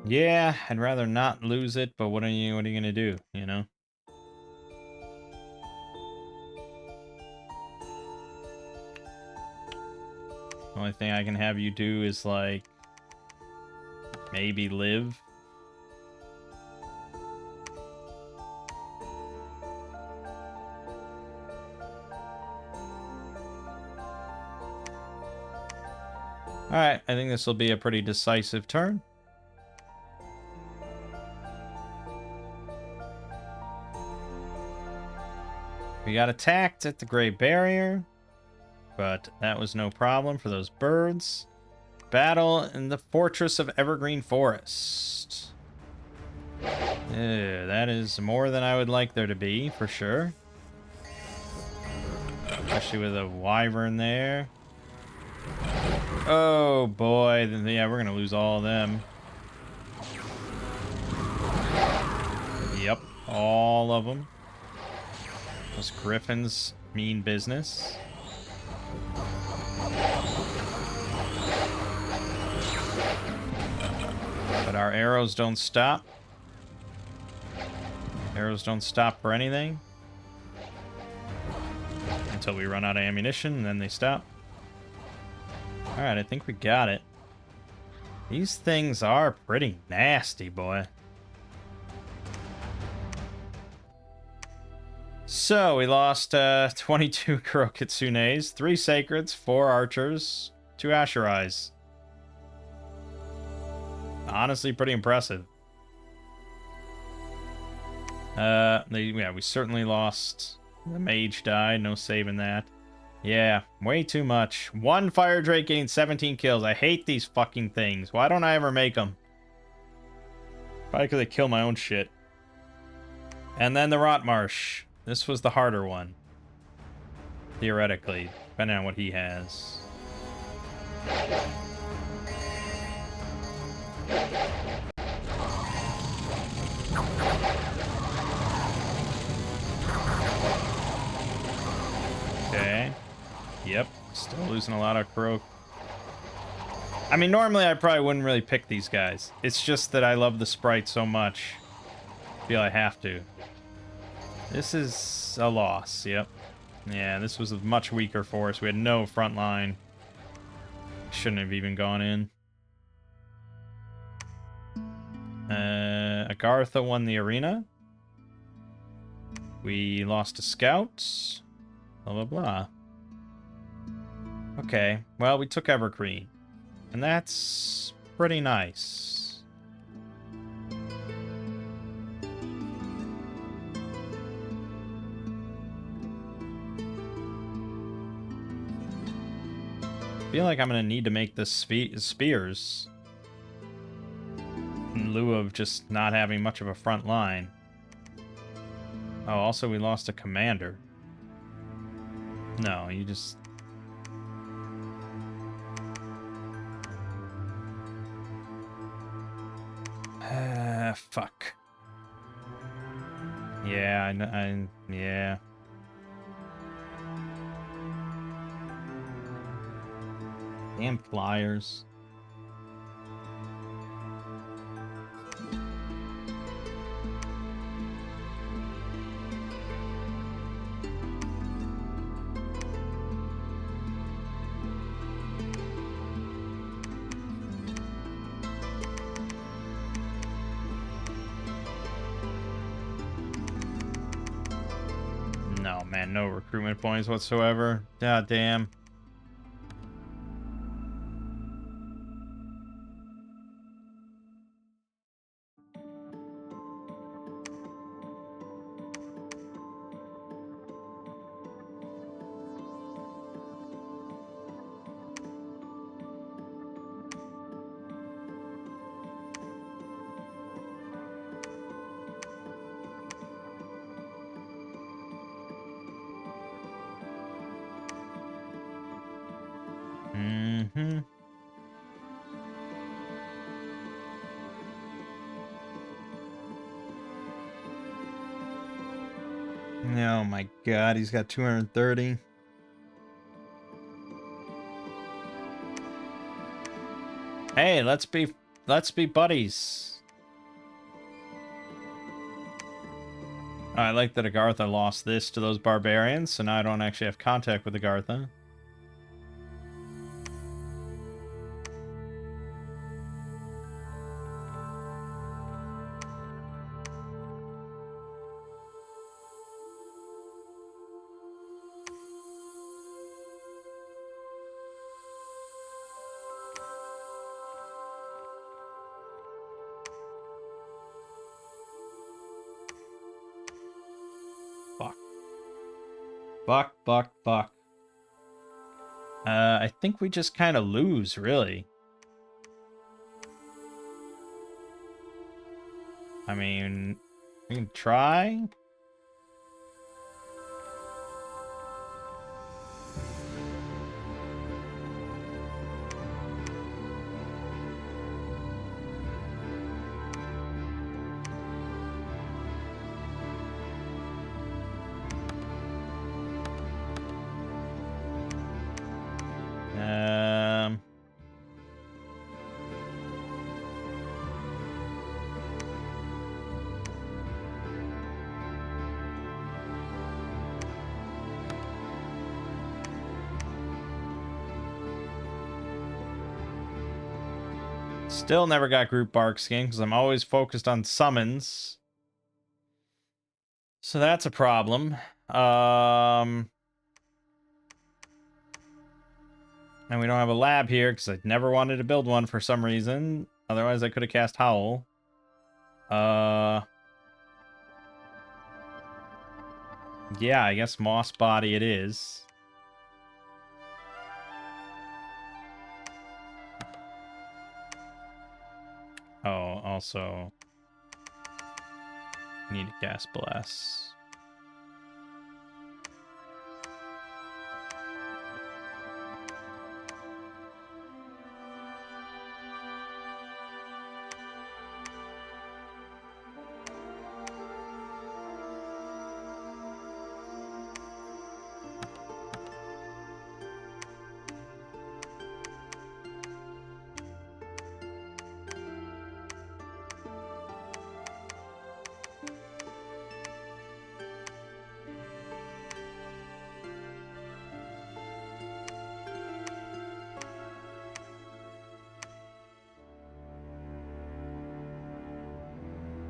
Yeah, I'd rather not lose it, but what are you gonna do, you know? The only thing I can have you do is, like, maybe live. Alright, I think this will be a pretty decisive turn. We got attacked at the Great Barrier, but that was no problem for those birds. Battle in the Fortress of Evergreen Forest. That is more than I would like there to be, for sure. Especially with a wyvern there. Oh boy, then yeah, we're gonna lose all of them. Yep, all of them. Those griffins mean business. But our arrows don't stop. Arrows don't stop for anything. Until we run out of ammunition, and then they stop. Alright, I think we got it. These things are pretty nasty, boy. So, we lost 22 Kurokitsunes, 3 Sacreds, 4 Archers, 2 Asherais. Honestly, pretty impressive. Yeah, we certainly lost. The mage died, no saving that. Yeah, way too much. 1 Fire Drake getting 17 kills. I hate these fucking things. Why don't I ever make them? Probably because I kill my own shit. And then the Rotmarsh. This was the harder one. Theoretically, depending on what he has. Okay. Yep. Still losing a lot of Kurok. I mean, normally I probably wouldn't really pick these guys. It's just that I love the sprite so much. I feel I have to. This is a loss, yep. Yeah, this was a much weaker force. We had no front line. Shouldn't have even gone in. Agartha won the arena. We lost a scout. Blah, blah, blah. Okay, well, we took Evergreen. And that's pretty nice. I feel like I'm going to need to make the spears. In lieu of just not having much of a front line. Oh, also we lost a commander. No, you just... fuck. Yeah, yeah. Damn flyers. No, man, no recruitment points whatsoever. God damn. Mm-hmm. Oh my god, he's got 230. Hey, let's be buddies. I like that Agartha lost this to those barbarians, so now I don't actually have contact with Agartha. Fuck. I think we just kind of lose, really. I mean, we can try. Still never got group bark skin because I'm always focused on summons. So that's a problem. And we don't have a lab here because I never wanted to build one for some reason. Otherwise, I could have cast Howl. Yeah, I guess Moss Body it is. Oh, also need to cast Bless.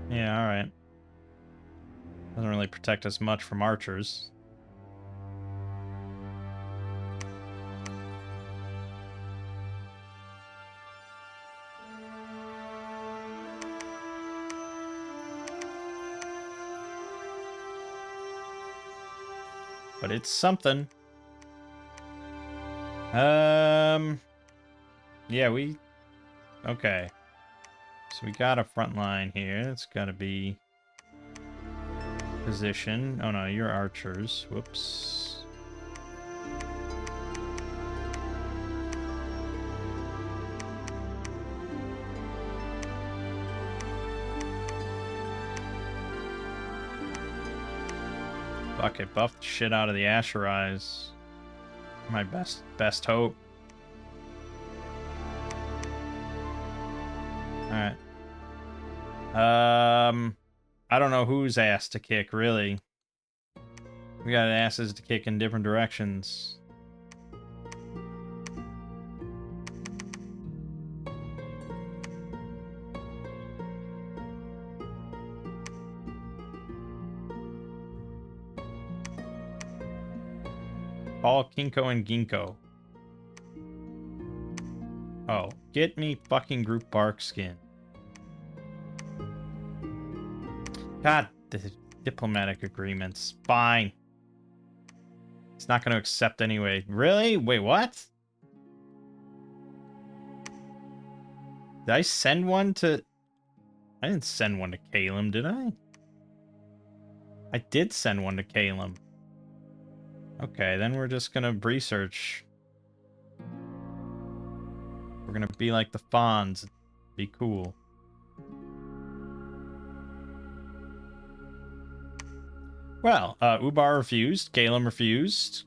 Yeah, alright. Doesn't really protect us much from archers. But it's something. Yeah, we... Okay. So we got a front line here. It's gotta be... Position. Oh no, you're archers. Whoops. Fuck it, buff the shit out of the Asherais. My best hope. Alright. I don't know whose ass to kick, really. We got asses to kick in different directions. Paul, Kinko, and Ginkgo. Oh, get me fucking group bark skin. God, the diplomatic agreements. Fine. It's not going to accept anyway. Really? Wait, what? Did I send one to... I didn't send one to Calum, did I? I did send one to Calum. Okay, then we're just gonna research. We're gonna be like the Fonz. Be cool. Well, Ubar refused. Calum refused.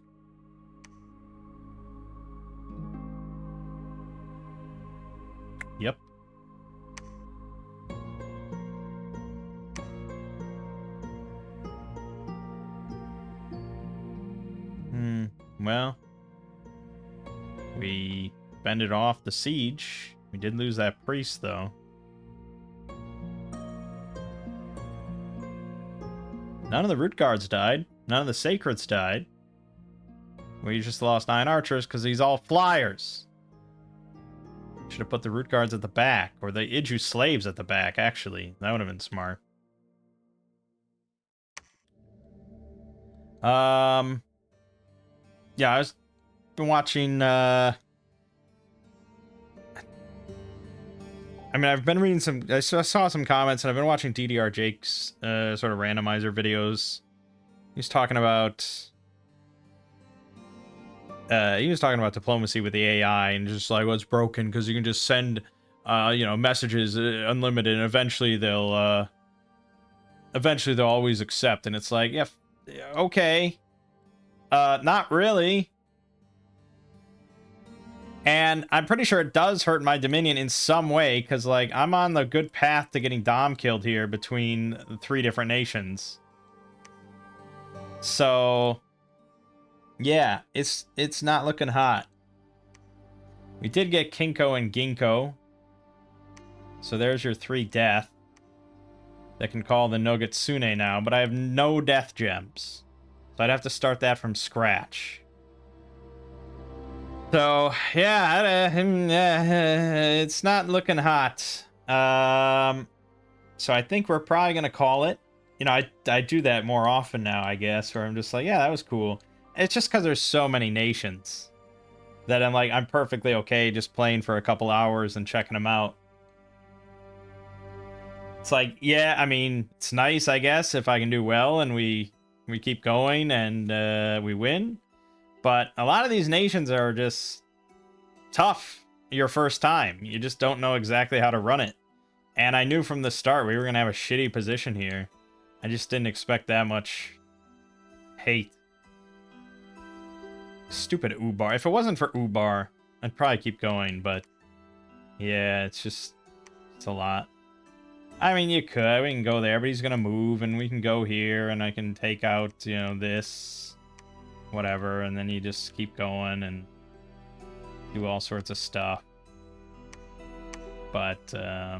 Yep. Well, we fended off the siege. We did lose that priest, though. None of the root guards died. None of the sacreds died. We just lost 9 archers because these all flyers. Should have put the root guards at the back, or the Idju slaves at the back, actually. That would have been smart. Yeah, I've been watching, I mean, I've been reading some... I saw some comments, and I've been watching DDR Jake's sort of randomizer videos. He's talking about... he was talking about diplomacy with the AI, and just like, well, it's broken, because you can just send, you know, messages unlimited, and eventually they'll always accept. And it's like, yeah, okay. Not really. And I'm pretty sure it does hurt my Dominion in some way, because, like, I'm on the good path to getting Dom killed here between the 3 different nations. So, yeah, it's not looking hot. We did get Kinko and Ginkgo. So there's your 3 death. That can call the Nogatsune now, but I have no death gems. So I'd have to start that from scratch. So, yeah, it's not looking hot. So I think we're probably going to call it. You know, I do that more often now, I guess, where I'm just like, yeah, that was cool. It's just because there's so many nations that I'm like, I'm perfectly okay just playing for a couple hours and checking them out. It's like, yeah, I mean, it's nice, I guess, if I can do well and we keep going and we win. But a lot of these nations are just tough your first time. You just don't know exactly how to run it. And I knew from the start we were going to have a shitty position here. I just didn't expect that much hate. Stupid Ubar. If it wasn't for Ubar, I'd probably keep going, but yeah, it's a lot. I mean, you could. We can go there, but he's going to move, and we can go here, and I can take out, you know, this, whatever, and then you just keep going and do all sorts of stuff. But, yeah,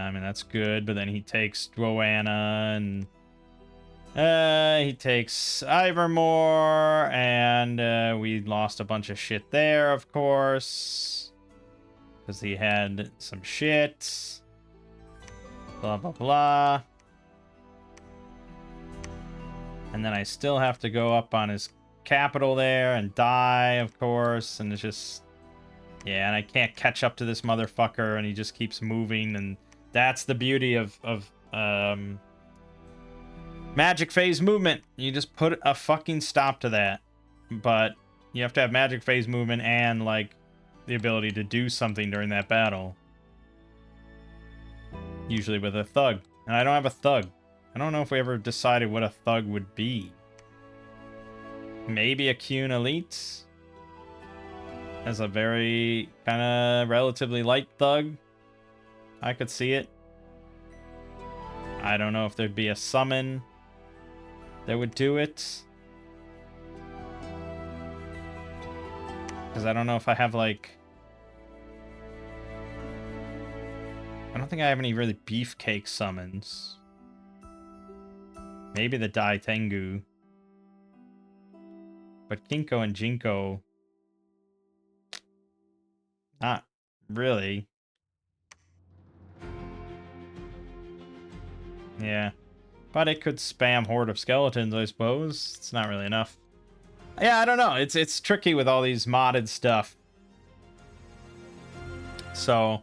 I mean, that's good, but then he takes Dwoana, and he takes Ivermore, and we lost a bunch of shit there, of course. Because he had some shit. Blah, blah, blah. And then I still have to go up on his capital there and die, of course. And it's just... yeah, and I can't catch up to this motherfucker, and he just keeps moving. And that's the beauty of magic phase movement. You just put a fucking stop to that. But you have to have magic phase movement and, like, the ability to do something during that battle. Usually with a thug. And I don't have a thug. I don't know if we ever decided what a thug would be. Maybe a Kyun elite? As a very kind of relatively light thug. I could see it. I don't know if there'd be a summon that would do it. Because I don't know if I have, like... I don't think I have any really beefcake summons. Maybe the Dai Tengu. But Kinko and Jinko... not really. Yeah. But it could spam Horde of Skeletons, I suppose. It's not really enough. Yeah, I don't know. It's tricky with all these modded stuff. So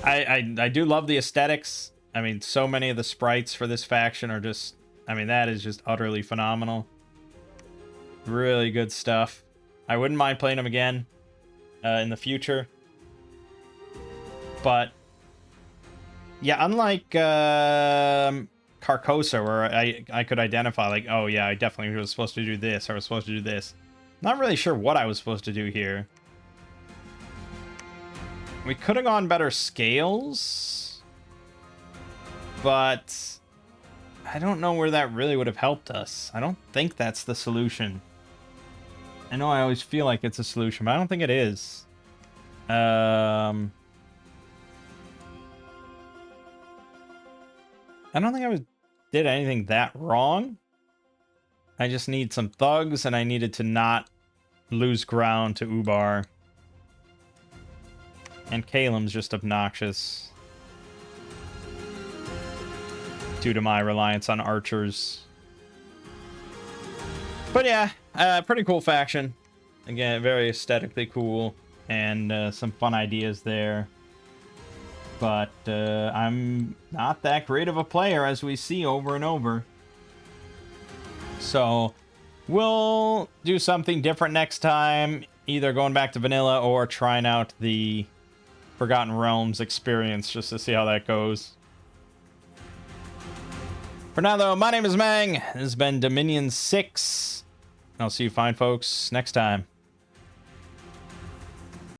I do love the aesthetics. I mean, so many of the sprites for this faction are just... I mean, that is just utterly phenomenal. Really good stuff. I wouldn't mind playing them again in the future. But yeah, unlike Carcosa, where I could identify, like, oh yeah, I definitely was supposed to do this, or I was supposed to do this. Not really sure what I was supposed to do here. We could have gone better scales, but I don't know where that really would have helped us. I don't think that's the solution. I know I always feel like it's a solution, but I don't think it is. I don't think I did anything that wrong. I just need some thugs, and I needed to not lose ground to Ubar. And Kalim's just obnoxious. Due to my reliance on archers. But yeah, pretty cool faction. Again, very aesthetically cool. And some fun ideas there. But I'm not that great of a player, as we see over and over. So we'll do something different next time. Either going back to vanilla or trying out the Forgotten Realms experience just to see how that goes. For now, though, my name is Mangg. This has been Dominion 6. I'll see you fine folks next time.